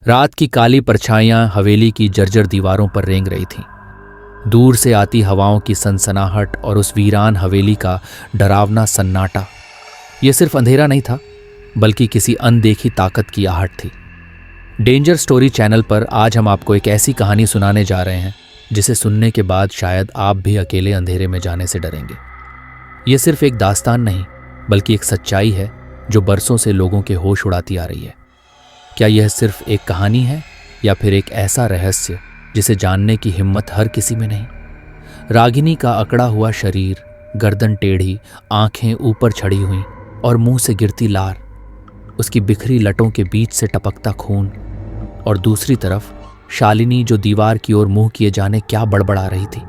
रात की काली परछाइयां हवेली की जर्जर दीवारों पर रेंग रही थीं। दूर से आती हवाओं की सनसनाहट और उस वीरान हवेली का डरावना सन्नाटा, यह सिर्फ अंधेरा नहीं था बल्कि किसी अनदेखी ताकत की आहट थी। डेंजर स्टोरी चैनल पर आज हम आपको एक ऐसी कहानी सुनाने जा रहे हैं जिसे सुनने के बाद शायद आप भी अकेले अंधेरे में जाने से डरेंगे। यह सिर्फ एक दास्तान नहीं बल्कि एक सच्चाई है जो बरसों से लोगों के होश उड़ाती आ रही है। क्या यह सिर्फ एक कहानी है या फिर एक ऐसा रहस्य जिसे जानने की हिम्मत हर किसी में नहीं? रागिनी का अकड़ा हुआ शरीर, गर्दन टेढ़ी, आंखें ऊपर छड़ी हुई और मुंह से गिरती लार, उसकी बिखरी लटों के बीच से टपकता खून, और दूसरी तरफ शालिनी जो दीवार की ओर मुंह किए जाने क्या बड़बड़ा रही थी।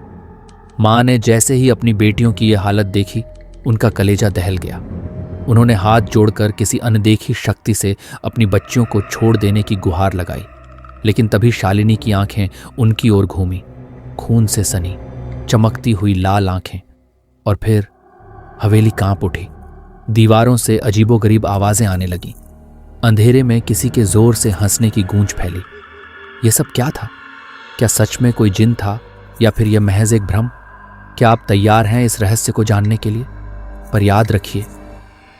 मां ने जैसे ही अपनी बेटियों की यह हालत देखी, उनका कलेजा दहल गया। उन्होंने हाथ जोड़कर किसी अनदेखी शक्ति से अपनी बच्चियों को छोड़ देने की गुहार लगाई, लेकिन तभी शालिनी की आंखें उनकी ओर घूमी, खून से सनी चमकती हुई लाल आंखें, और फिर हवेली कांप उठी। दीवारों से अजीबोगरीब आवाजें आने लगीं। अंधेरे में किसी के जोर से हंसने की गूंज फैली। यह सब क्या था? क्या सच में कोई जिन था या फिर यह महज एक भ्रम? क्या आप तैयार हैं इस रहस्य को जानने के लिए? पर याद रखिए,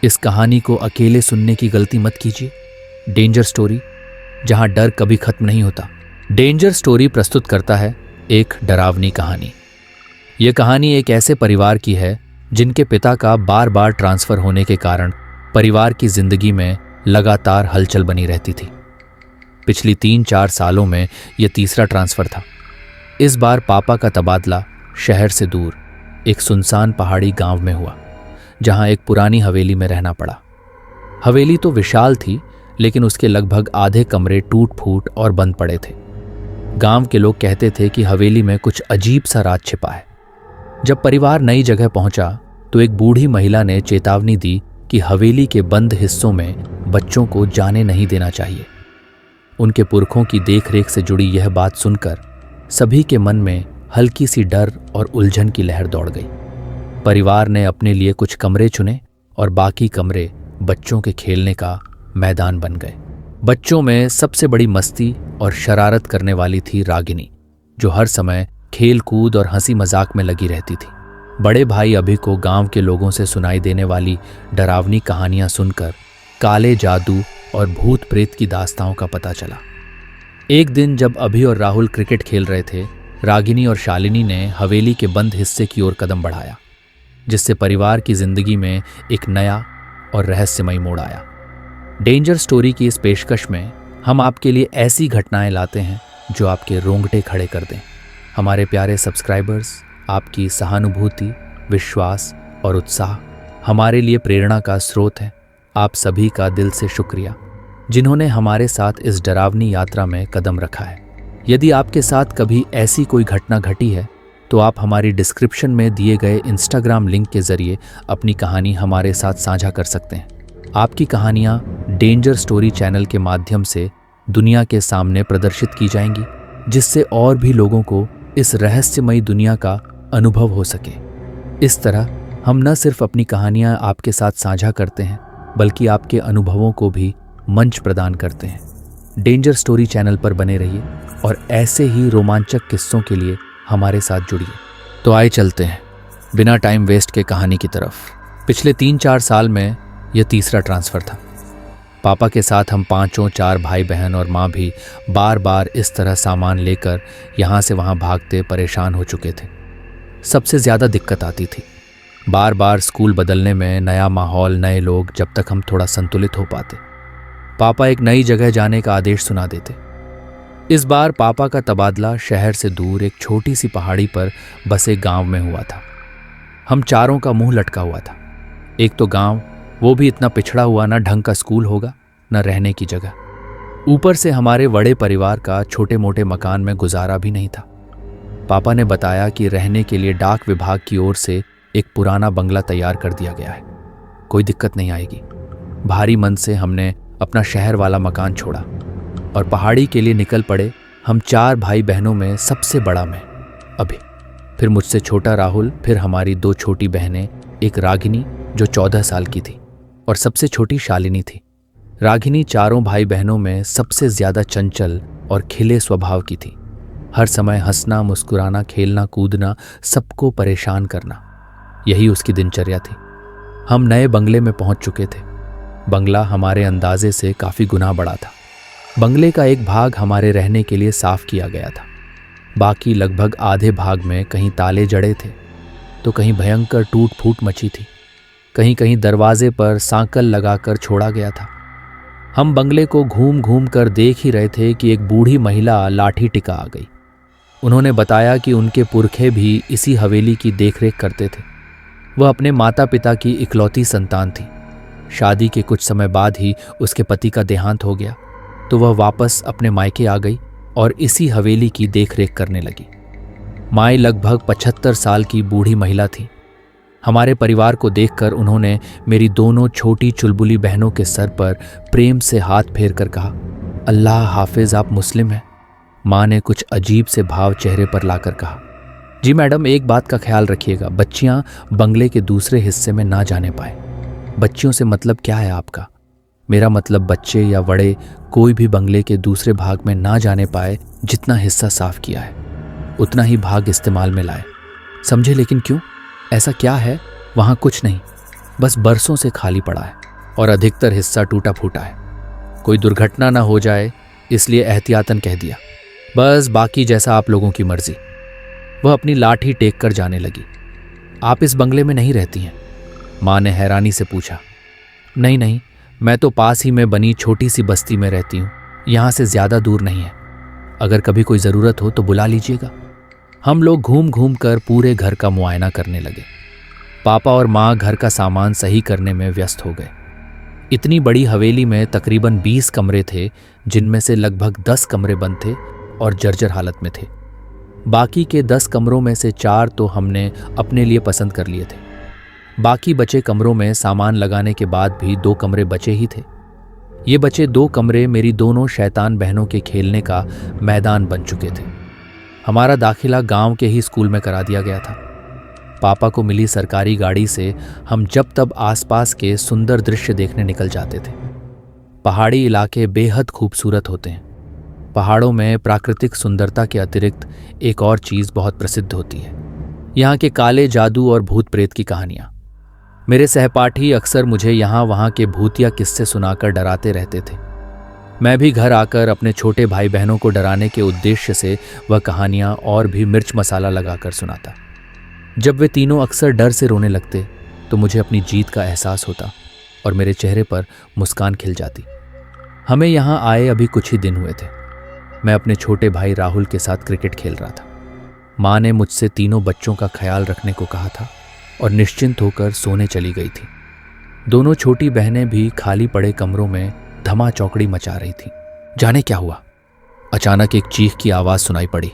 इस कहानी को अकेले सुनने की गलती मत कीजिए। डेंजर स्टोरी, जहां डर कभी खत्म नहीं होता। डेंजर स्टोरी प्रस्तुत करता है एक डरावनी कहानी। यह कहानी एक ऐसे परिवार की है जिनके पिता का बार बार ट्रांसफर होने के कारण परिवार की जिंदगी में लगातार हलचल बनी रहती थी। पिछली 3-4 सालों में यह तीसरा ट्रांसफर था। इस बार पापा का तबादला शहर से दूर एक सुनसान पहाड़ी गांव में हुआ, जहां एक पुरानी हवेली में रहना पड़ा। हवेली तो विशाल थी, लेकिन उसके लगभग आधे कमरे टूट फूट और बंद पड़े थे। गांव के लोग कहते थे कि हवेली में कुछ अजीब सा राज छिपा है। जब परिवार नई जगह पहुंचा तो एक बूढ़ी महिला ने चेतावनी दी कि हवेली के बंद हिस्सों में बच्चों को जाने नहीं देना चाहिए। उनके पुरखों की देखरेख से जुड़ी यह बात सुनकर सभी के मन में हल्की सी डर और उलझन की लहर दौड़ गई। परिवार ने अपने लिए कुछ कमरे चुने और बाकी कमरे बच्चों के खेलने का मैदान बन गए। बच्चों में सबसे बड़ी मस्ती और शरारत करने वाली थी रागिनी, जो हर समय खेल कूद और हंसी मजाक में लगी रहती थी। बड़े भाई अभी को गांव के लोगों से सुनाई देने वाली डरावनी कहानियां सुनकर काले जादू और भूत प्रेत की दास्तानों का पता चला। एक दिन जब अभी और राहुल क्रिकेट खेल रहे थे, रागिनी और शालिनी ने हवेली के बंद हिस्से की ओर कदम बढ़ाया, जिससे परिवार की जिंदगी में एक नया और रहस्यमयी मोड़ आया। डेंजर स्टोरी की इस पेशकश में हम आपके लिए ऐसी घटनाएं लाते हैं जो आपके रोंगटे खड़े कर दें। हमारे प्यारे सब्सक्राइबर्स, आपकी सहानुभूति, विश्वास और उत्साह हमारे लिए प्रेरणा का स्रोत है। आप सभी का दिल से शुक्रिया, जिन्होंने हमारे साथ इस डरावनी यात्रा में कदम रखा है। यदि आपके साथ कभी ऐसी कोई घटना घटी है तो आप हमारी डिस्क्रिप्शन में दिए गए इंस्टाग्राम लिंक के जरिए अपनी कहानी हमारे साथ साझा कर सकते हैं। आपकी कहानियां डेंजर स्टोरी चैनल के माध्यम से दुनिया के सामने प्रदर्शित की जाएंगी, जिससे और भी लोगों को इस रहस्यमयी दुनिया का अनुभव हो सके। इस तरह हम न सिर्फ अपनी कहानियां आपके साथ साझा करते हैं, बल्कि आपके अनुभवों को भी मंच प्रदान करते हैं। डेंजर स्टोरी चैनल पर बने रहिए और ऐसे ही रोमांचक किस्सों के लिए हमारे साथ जुड़िए। तो आइए चलते हैं बिना टाइम वेस्ट के कहानी की तरफ। पिछले 3-4 साल में यह तीसरा ट्रांसफ़र था। पापा के साथ हम 4 भाई बहन और माँ भी बार बार इस तरह सामान लेकर यहाँ से वहाँ भागते परेशान हो चुके थे। सबसे ज़्यादा दिक्कत आती थी बार बार स्कूल बदलने में, नया माहौल, नए लोग, जब तक हम थोड़ा संतुलित हो पाते। पापा एक नई जगह जाने का आदेश सुना देते। इस बार पापा का तबादला शहर से दूर एक छोटी सी पहाड़ी पर बसे गांव में हुआ था। हम चारों का मुंह लटका हुआ था। एक तो गांव, वो भी इतना पिछड़ा हुआ, ना ढंग का स्कूल होगा न रहने की जगह। ऊपर से हमारे बड़े परिवार का छोटे मोटे मकान में गुजारा भी नहीं था। पापा ने बताया कि रहने के लिए डाक विभाग की ओर से एक पुराना बंगला तैयार कर दिया गया है, कोई दिक्कत नहीं आएगी। भारी मन से हमने अपना शहर वाला मकान छोड़ा और पहाड़ी के लिए निकल पड़े। हम 4 भाई बहनों में सबसे बड़ा मैं, अभी, फिर मुझसे छोटा राहुल, फिर हमारी 2 छोटी बहनें, एक रागिनी जो 14 साल की थी और सबसे छोटी शालिनी थी। रागिनी चारों भाई बहनों में सबसे ज्यादा चंचल और खिले स्वभाव की थी। हर समय हंसना, मुस्कुराना, खेलना, कूदना, सबको परेशान करना, यही उसकी दिनचर्या थी। हम नए बंगले में पहुंच चुके थे। बंगला हमारे अंदाजे से काफी गुना बड़ा था। बंगले का एक भाग हमारे रहने के लिए साफ किया गया था। बाकी लगभग आधे भाग में कहीं ताले जड़े थे तो कहीं भयंकर टूट फूट मची थी। कहीं कहीं दरवाजे पर सांकल लगाकर छोड़ा गया था। हम बंगले को घूम घूम कर देख ही रहे थे कि एक बूढ़ी महिला लाठी टिका आ गई। उन्होंने बताया कि उनके पुरखे भी इसी हवेली की देखरेख करते थे। वह अपने माता पिता की इकलौती संतान थी। शादी के कुछ समय बाद ही उसके पति का देहांत हो गया तो वह वापस अपने मायके आ गई और इसी हवेली की देखरेख करने लगी। माई लगभग 75 साल की बूढ़ी महिला थी। हमारे परिवार को देखकर उन्होंने मेरी दोनों छोटी चुलबुली बहनों के सर पर प्रेम से हाथ फेर कर कहा, अल्लाह हाफिज, आप मुस्लिम हैं। माँ ने कुछ अजीब से भाव चेहरे पर लाकर कहा, जी मैडम, एक बात का ख्याल रखिएगा, बच्चियां बंगले के दूसरे हिस्से में ना जाने पाए। बच्चियों से मतलब क्या है आपका? मेरा मतलब बच्चे या बड़े कोई भी बंगले के दूसरे भाग में ना जाने पाए। जितना हिस्सा साफ किया है उतना ही भाग इस्तेमाल में लाए, समझे? लेकिन क्यों? ऐसा क्या है? वहाँ कुछ नहीं, बस बरसों से खाली पड़ा है और अधिकतर हिस्सा टूटा फूटा है। कोई दुर्घटना ना हो जाए इसलिए एहतियातन कह दिया। बस बाकी जैसा आप लोगों की मर्जी। वह अपनी लाठी टेक कर जाने लगी। आप इस बंगले में नहीं रहती हैं? माँ ने हैरानी से पूछा। नहीं नहीं, मैं तो पास ही में बनी छोटी सी बस्ती में रहती हूँ, यहाँ से ज़्यादा दूर नहीं है। अगर कभी कोई ज़रूरत हो तो बुला लीजिएगा। हम लोग घूम घूम कर पूरे घर का मुआयना करने लगे। पापा और माँ घर का सामान सही करने में व्यस्त हो गए। इतनी बड़ी हवेली में तकरीबन 20 कमरे थे, जिनमें से लगभग 10 कमरे बंद थे और जर्जर हालत में थे। बाकी के 10 कमरों में से 4 तो हमने अपने लिए पसंद कर लिए थे। बाकी बचे कमरों में सामान लगाने के बाद भी 2 कमरे बचे ही थे। ये बचे 2 कमरे मेरी दोनों शैतान बहनों के खेलने का मैदान बन चुके थे। हमारा दाखिला गांव के ही स्कूल में करा दिया गया था। पापा को मिली सरकारी गाड़ी से हम जब तब आसपास के सुंदर दृश्य देखने निकल जाते थे। पहाड़ी इलाके बेहद खूबसूरत होते हैं। पहाड़ों में प्राकृतिक सुंदरता के अतिरिक्त एक और चीज़ बहुत प्रसिद्ध होती है, यहाँ के काले जादू और भूत प्रेत की कहानियाँ। मेरे सहपाठी अक्सर मुझे यहाँ वहाँ के भूतिया किस्से सुनाकर डराते रहते थे। मैं भी घर आकर अपने छोटे भाई बहनों को डराने के उद्देश्य से वह कहानियाँ और भी मिर्च मसाला लगाकर सुनाता। जब वे तीनों अक्सर डर से रोने लगते तो मुझे अपनी जीत का एहसास होता और मेरे चेहरे पर मुस्कान खिल जाती। हमें यहाँ आए अभी कुछ ही दिन हुए थे। मैं अपने छोटे भाई राहुल के साथ क्रिकेट खेल रहा था। माँ ने मुझसे तीनों बच्चों का ख्याल रखने को कहा था और निश्चिंत होकर सोने चली गई थी। दोनों छोटी बहनें भी खाली पड़े कमरों में धमा चौकड़ी मचा रही थी। जाने क्या हुआ, अचानक एक चीख की आवाज़ सुनाई पड़ी।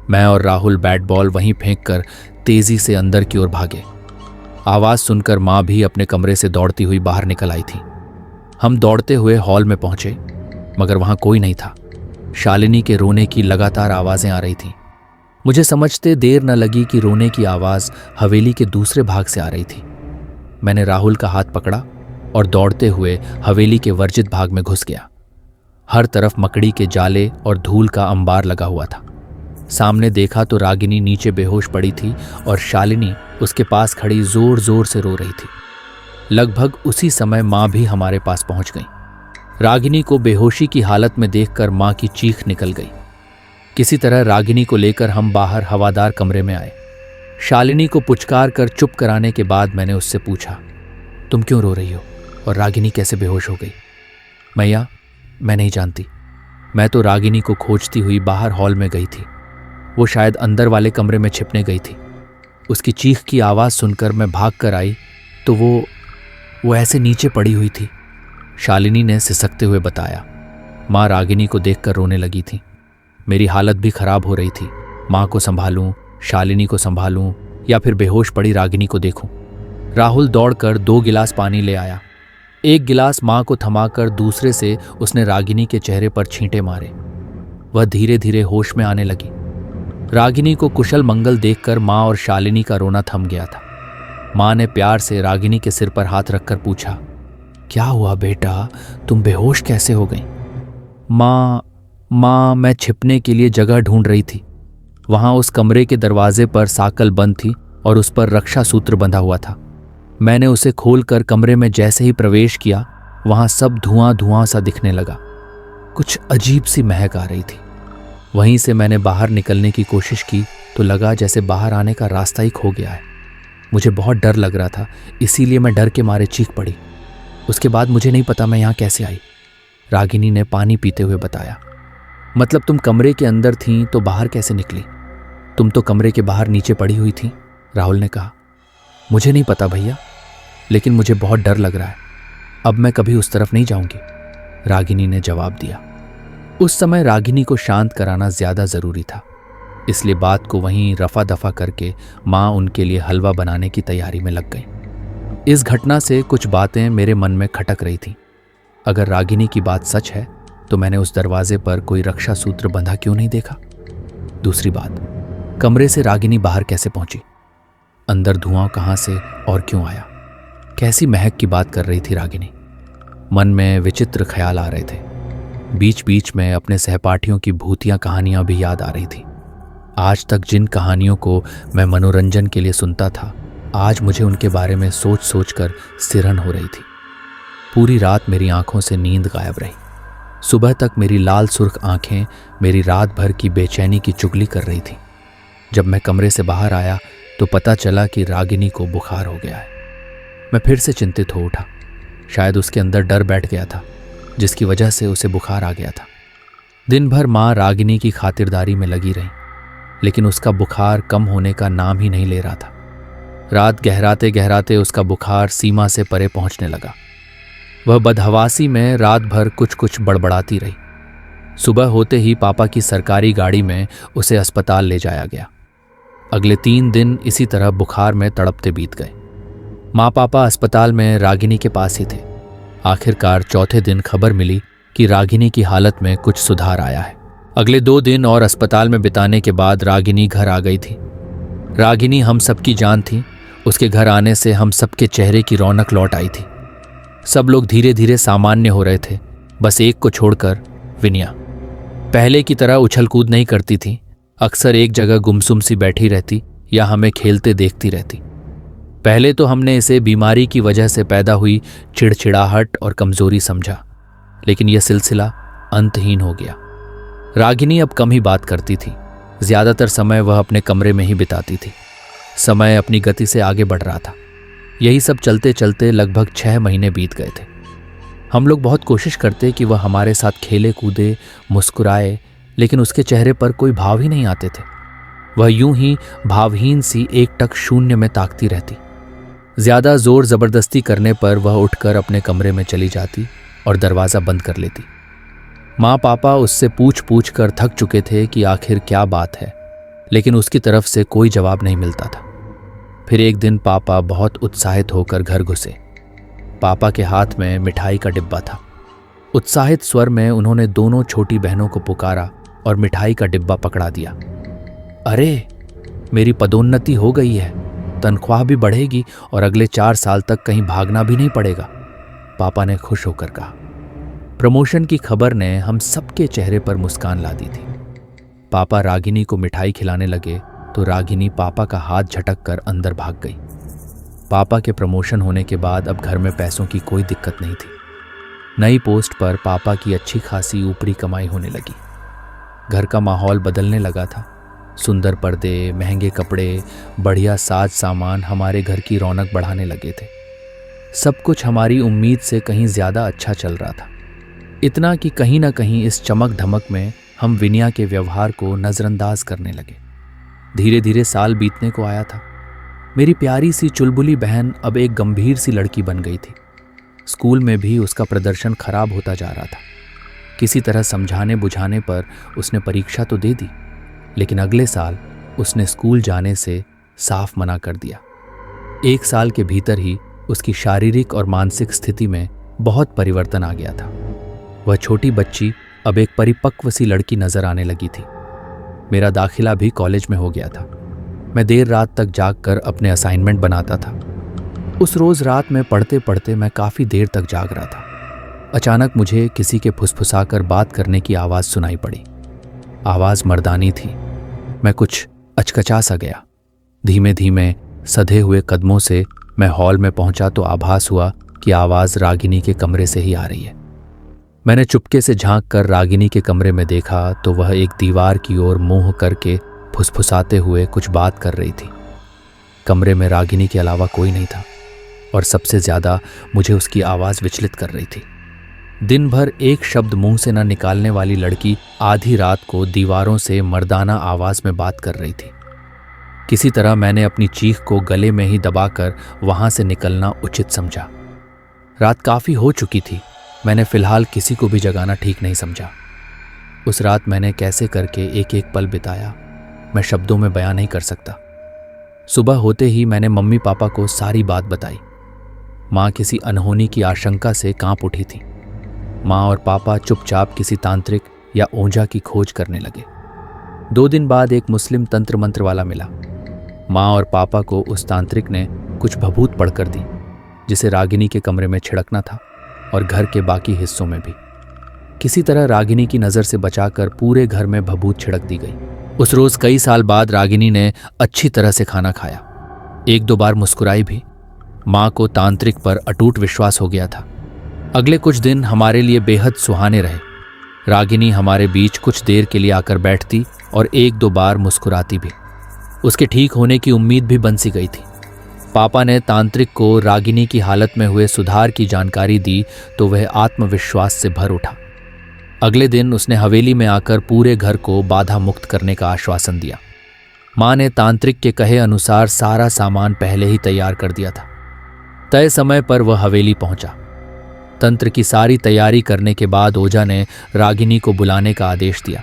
मैं और राहुल बैट बॉल वहीं फेंक कर तेजी से अंदर की ओर भागे। आवाज़ सुनकर माँ भी अपने कमरे से दौड़ती हुई बाहर निकल आई थी। हम दौड़ते हुए हॉल में पहुंचे, मगर वहां कोई नहीं था। शालिनी के रोने की लगातार आवाज़ें आ रही थीं। मुझे समझते देर न लगी कि रोने की आवाज़ हवेली के दूसरे भाग से आ रही थी। मैंने राहुल का हाथ पकड़ा और दौड़ते हुए हवेली के वर्जित भाग में घुस गया। हर तरफ मकड़ी के जाले और धूल का अंबार लगा हुआ था। सामने देखा तो रागिनी नीचे बेहोश पड़ी थी और शालिनी उसके पास खड़ी जोर जोर से रो रही थी। लगभग उसी समय माँ भी हमारे पास पहुंच गई। रागिनी को बेहोशी की हालत में देखकर माँ की चीख निकल गई। किसी तरह रागिनी को लेकर हम बाहर हवादार कमरे में आए। शालिनी को पुचकार कर चुप कराने के बाद मैंने उससे पूछा, तुम क्यों रो रही हो और रागिनी कैसे बेहोश हो गई? मैया, मैं नहीं जानती। मैं तो रागिनी को खोजती हुई बाहर हॉल में गई थी। वो शायद अंदर वाले कमरे में छिपने गई थी। उसकी चीख की आवाज़ सुनकर मैं भाग कर आई तो वो ऐसे नीचे पड़ी हुई थी, शालिनी ने सिसकते हुए बताया। माँ रागिनी को देखकर रोने लगी थी। मेरी हालत भी खराब हो रही थी। माँ को संभालूं, शालिनी को संभालूं या फिर बेहोश पड़ी रागिनी को देखूं। राहुल दौड़कर 2 गिलास पानी ले आया। एक गिलास माँ को थमाकर दूसरे से उसने रागिनी के चेहरे पर छींटे मारे। वह धीरे धीरे होश में आने लगी। रागिनी को कुशल मंगल देखकर माँ और शालिनी का रोना थम गया था। माँ ने प्यार से रागिनी के सिर पर हाथ रखकर पूछा, क्या हुआ बेटा, तुम बेहोश कैसे हो गई? माँ, मैं छिपने के लिए जगह ढूंढ रही थी। वहां उस कमरे के दरवाजे पर साकल बंद थी और उस पर रक्षा सूत्र बंधा हुआ था। मैंने उसे खोलकर कमरे में जैसे ही प्रवेश किया, वहां सब धुआं धुआं सा दिखने लगा। कुछ अजीब सी महक आ रही थी। वहीं से मैंने बाहर निकलने की कोशिश की तो लगा जैसे बाहर आने का रास्ता ही खो गया है। मुझे बहुत डर लग रहा था, इसीलिए मैं डर के मारे चीख पड़ी। उसके बाद मुझे नहीं पता मैं यहाँ कैसे आई। रागिनी ने पानी पीते हुए बताया। मतलब तुम कमरे के अंदर थीं तो बाहर कैसे निकली? तुम तो कमरे के बाहर नीचे पड़ी हुई थी, राहुल ने कहा। मुझे नहीं पता भैया, लेकिन मुझे बहुत डर लग रहा है। अब मैं कभी उस तरफ नहीं जाऊंगी, रागिनी ने जवाब दिया। उस समय रागिनी को शांत कराना ज्यादा जरूरी था, इसलिए बात को वहीं रफा दफा करके माँ उनके लिए हलवा बनाने की तैयारी में लग गई। इस घटना से कुछ बातें मेरे मन में खटक रही थीं। अगर रागिनी की बात सच है तो मैंने उस दरवाजे पर कोई रक्षा सूत्र बंधा क्यों नहीं देखा? दूसरी बात, कमरे से रागिनी बाहर कैसे पहुंची? अंदर धुआं कहां से और क्यों आया? कैसी महक की बात कर रही थी रागिनी? मन में विचित्र ख्याल आ रहे थे। बीच बीच में अपने सहपाठियों की भूतिया कहानियां भी याद आ रही थी। आज तक जिन कहानियों को मैं मनोरंजन के लिए सुनता था, आज मुझे उनके बारे में सोच सोच कर सिरहन हो रही थी। पूरी रात मेरी आंखों से नींद गायब रही। सुबह तक मेरी लाल सुर्ख आंखें मेरी रात भर की बेचैनी की चुगली कर रही थी। जब मैं कमरे से बाहर आया तो पता चला कि रागिनी को बुखार हो गया है। मैं फिर से चिंतित हो उठा। शायद उसके अंदर डर बैठ गया था, जिसकी वजह से उसे बुखार आ गया था। दिन भर माँ रागिनी की खातिरदारी में लगी रही, लेकिन उसका बुखार कम होने का नाम ही नहीं ले रहा था। रात गहराते गहराते उसका बुखार सीमा से परे पहुंचने लगा। वह बदहवासी में रात भर कुछ कुछ बड़बड़ाती रही। सुबह होते ही पापा की सरकारी गाड़ी में उसे अस्पताल ले जाया गया। अगले 3 दिन इसी तरह बुखार में तड़पते बीत गए। माँ पापा अस्पताल में रागिनी के पास ही थे। आखिरकार चौथे दिन खबर मिली कि रागिनी की हालत में कुछ सुधार आया है। अगले 2 दिन और अस्पताल में बिताने के बाद रागिनी घर आ गई थी। रागिनी हम सबकी जान थी। उसके घर आने से हम सबके चेहरे की रौनक लौट आई थी। सब लोग धीरे धीरे सामान्य हो रहे थे, बस एक को छोड़कर, विनया। पहले की तरह उछल कूद नहीं करती थी। अक्सर एक जगह गुमसुम सी बैठी रहती या हमें खेलते देखती रहती। पहले तो हमने इसे बीमारी की वजह से पैदा हुई चिड़चिड़ाहट और कमजोरी समझा, लेकिन यह सिलसिला अंतहीन हो गया। रागिनी अब कम ही बात करती थी। ज्यादातर समय वह अपने कमरे में ही बिताती थी। समय अपनी गति से आगे बढ़ रहा था। यही सब चलते चलते लगभग 6 महीने बीत गए थे। हम लोग बहुत कोशिश करते कि वह हमारे साथ खेले कूदे, मुस्कुराए, लेकिन उसके चेहरे पर कोई भाव ही नहीं आते थे। वह यूं ही भावहीन सी एकटक शून्य में ताकती रहती। ज्यादा जोर जबरदस्ती करने पर वह उठकर अपने कमरे में चली जाती और दरवाजा बंद कर लेती। माँ पापा उससे पूछ पूछ कर थक चुके थे कि आखिर क्या बात है, लेकिन उसकी तरफ से कोई जवाब नहीं मिलता था। फिर एक दिन पापा बहुत उत्साहित होकर घर घुसे। पापा के हाथ में मिठाई का डिब्बा था। उत्साहित स्वर में उन्होंने दोनों छोटी बहनों को पुकारा और मिठाई का डिब्बा पकड़ा दिया। अरे, मेरी पदोन्नति हो गई है, तनख्वाह भी बढ़ेगी और अगले 4 साल तक कहीं भागना भी नहीं पड़ेगा, पापा ने खुश होकर कहा। प्रमोशन की खबर ने हम सबके चेहरे पर मुस्कान ला दी थी। पापा रागिनी को मिठाई खिलाने लगे तो रागिनी पापा का हाथ झटक कर अंदर भाग गई। पापा के प्रमोशन होने के बाद अब घर में पैसों की कोई दिक्कत नहीं थी। नई पोस्ट पर पापा की अच्छी खासी ऊपरी कमाई होने लगी। घर का माहौल बदलने लगा था। सुंदर पर्दे, महंगे कपड़े, बढ़िया साज सामान हमारे घर की रौनक बढ़ाने लगे थे। सब कुछ हमारी उम्मीद से कहीं ज्यादा अच्छा चल रहा था। इतना कि कहीं ना कहीं इस चमक धमक में हम विनया के व्यवहार को नजरअंदाज करने लगे। धीरे धीरे साल बीतने को आया था। मेरी प्यारी सी चुलबुली बहन अब एक गंभीर सी लड़की बन गई थी। स्कूल में भी उसका प्रदर्शन खराब होता जा रहा था। किसी तरह समझाने बुझाने पर उसने परीक्षा तो दे दी, लेकिन अगले साल उसने स्कूल जाने से साफ मना कर दिया। 1 साल के भीतर ही उसकी शारीरिक और मानसिक स्थिति में बहुत परिवर्तन आ गया था। वह छोटी बच्ची अब एक परिपक्व सी लड़की नजर आने लगी थी। मेरा दाखिला भी कॉलेज में हो गया था। मैं देर रात तक जागकर अपने असाइनमेंट बनाता था। उस रोज रात में पढ़ते पढ़ते मैं काफी देर तक जाग रहा था। अचानक मुझे किसी के फुसफुसाकर बात करने की आवाज सुनाई पड़ी। आवाज मर्दानी थी। मैं कुछ अचकचा सा गया। धीमे धीमे सधे हुए कदमों से मैं हॉल में पहुंचा तो आभास हुआ कि आवाज रागिनी के कमरे से ही आ रही है। मैंने चुपके से झांक कर रागिनी के कमरे में देखा तो वह एक दीवार की ओर मुंह करके फुसफुसाते हुए कुछ बात कर रही थी। कमरे में रागिनी के अलावा कोई नहीं था और सबसे ज्यादा मुझे उसकी आवाज विचलित कर रही थी। दिन भर एक शब्द मुंह से न निकालने वाली लड़की आधी रात को दीवारों से मर्दाना आवाज में बात कर रही थी। किसी तरह मैंने अपनी चीख को गले में ही दबाकर वहां से निकलना उचित समझा। रात काफी हो चुकी थी। मैंने फिलहाल किसी को भी जगाना ठीक नहीं समझा। उस रात मैंने कैसे करके एक एक पल बिताया मैं शब्दों में बयां नहीं कर सकता। सुबह होते ही मैंने मम्मी पापा को सारी बात बताई। माँ किसी अनहोनी की आशंका से कांप उठी थी। माँ और पापा चुपचाप किसी तांत्रिक या ओझा की खोज करने लगे। 2 दिन बाद एक मुस्लिम तंत्र मंत्र वाला मिला। माँ और पापा को उस तांत्रिक ने कुछ भभूत पढ़कर दी जिसे रागिनी के कमरे में छिड़कना था और घर के बाकी हिस्सों में भी। किसी तरह रागिनी की नज़र से बचाकर पूरे घर में भभूत छिड़क दी गई। उस रोज कई साल बाद रागिनी ने अच्छी तरह से खाना खाया। 1-2 बार मुस्कुराई भी। माँ को तांत्रिक पर अटूट विश्वास हो गया था। अगले कुछ दिन हमारे लिए बेहद सुहाने रहे। रागिनी हमारे बीच कुछ देर के लिए आकर बैठती और 1-2 बार मुस्कुराती भी। उसके ठीक होने की उम्मीद भी बन सी गई थी। पापा ने तांत्रिक को रागिनी की हालत में हुए सुधार की जानकारी दी तो वह आत्मविश्वास से भर उठा। अगले दिन उसने हवेली में आकर पूरे घर को बाधा मुक्त करने का आश्वासन दिया। माँ ने तांत्रिक के कहे अनुसार सारा सामान पहले ही तैयार कर दिया था। तय समय पर वह हवेली पहुंचा। तंत्र की सारी तैयारी करने के बाद ओझा ने रागिनी को बुलाने का आदेश दिया।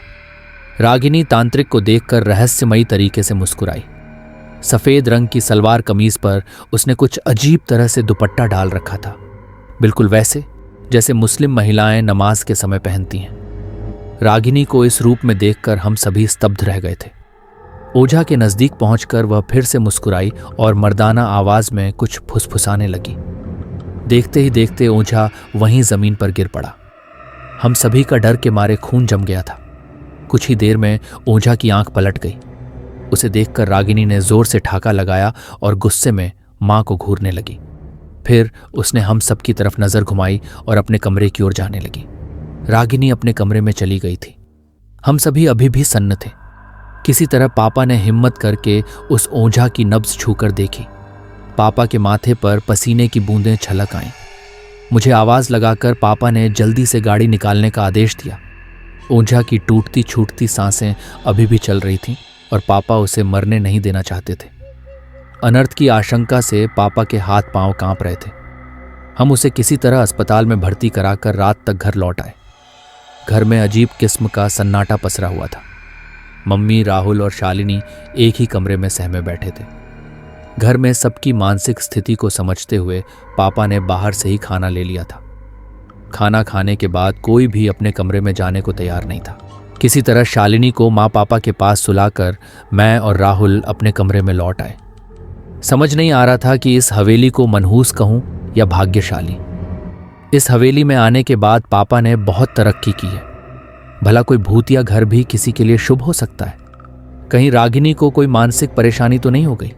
रागिनी तांत्रिक को देखकर रहस्यमयी तरीके से मुस्कुराई। सफेद रंग की सलवार कमीज पर उसने कुछ अजीब तरह से दुपट्टा डाल रखा था, बिल्कुल वैसे जैसे मुस्लिम महिलाएं नमाज के समय पहनती हैं। रागिनी को इस रूप में देखकर हम सभी स्तब्ध रह गए थे। ओझा के नजदीक पहुंचकर वह फिर से मुस्कुराई और मर्दाना आवाज में कुछ फुसफुसाने लगी। देखते ही देखते ओझा वहीं जमीन पर गिर पड़ा। हम सभी का डर के मारे खून जम गया था। कुछ ही देर में ओझा की आंख पलट गई। उसे देखकर रागिनी ने जोर से ठाका लगाया और गुस्से में मां को घूरने लगी। फिर उसने हम सब की तरफ नजर घुमाई और अपने कमरे की ओर जाने लगी। रागिनी अपने कमरे में चली गई थी। हम सभी अभी भी सन्न थे। किसी तरह पापा ने हिम्मत करके उस ओझा की नब्ज छूकर देखी। पापा के माथे पर पसीने की बूंदें छलक आईं। मुझे आवाज लगाकर पापा ने जल्दी से गाड़ी निकालने का आदेश दिया। ओझा की टूटती छूटती सांसें अभी भी चल रही थीं और पापा उसे मरने नहीं देना चाहते थे। अनर्थ की आशंका से पापा के हाथ पांव कांप रहे थे। हम उसे किसी तरह अस्पताल में भर्ती कराकर रात तक घर लौट आए। घर में अजीब किस्म का सन्नाटा पसरा हुआ था। मम्मी, राहुल और शालिनी एक ही कमरे में सहमे बैठे थे। घर में सबकी मानसिक स्थिति को समझते हुए पापा ने बाहर से ही खाना ले लिया था। खाना खाने के बाद कोई भी अपने कमरे में जाने को तैयार नहीं था। किसी तरह शालिनी को माँ पापा के पास सुलाकर मैं और राहुल अपने कमरे में लौट आए। समझ नहीं आ रहा था कि इस हवेली को मनहूस कहूं या भाग्यशाली। इस हवेली में आने के बाद पापा ने बहुत तरक्की की है। भला कोई भूतिया घर भी किसी के लिए शुभ हो सकता है? कहीं रागिनी को कोई मानसिक परेशानी तो नहीं हो गई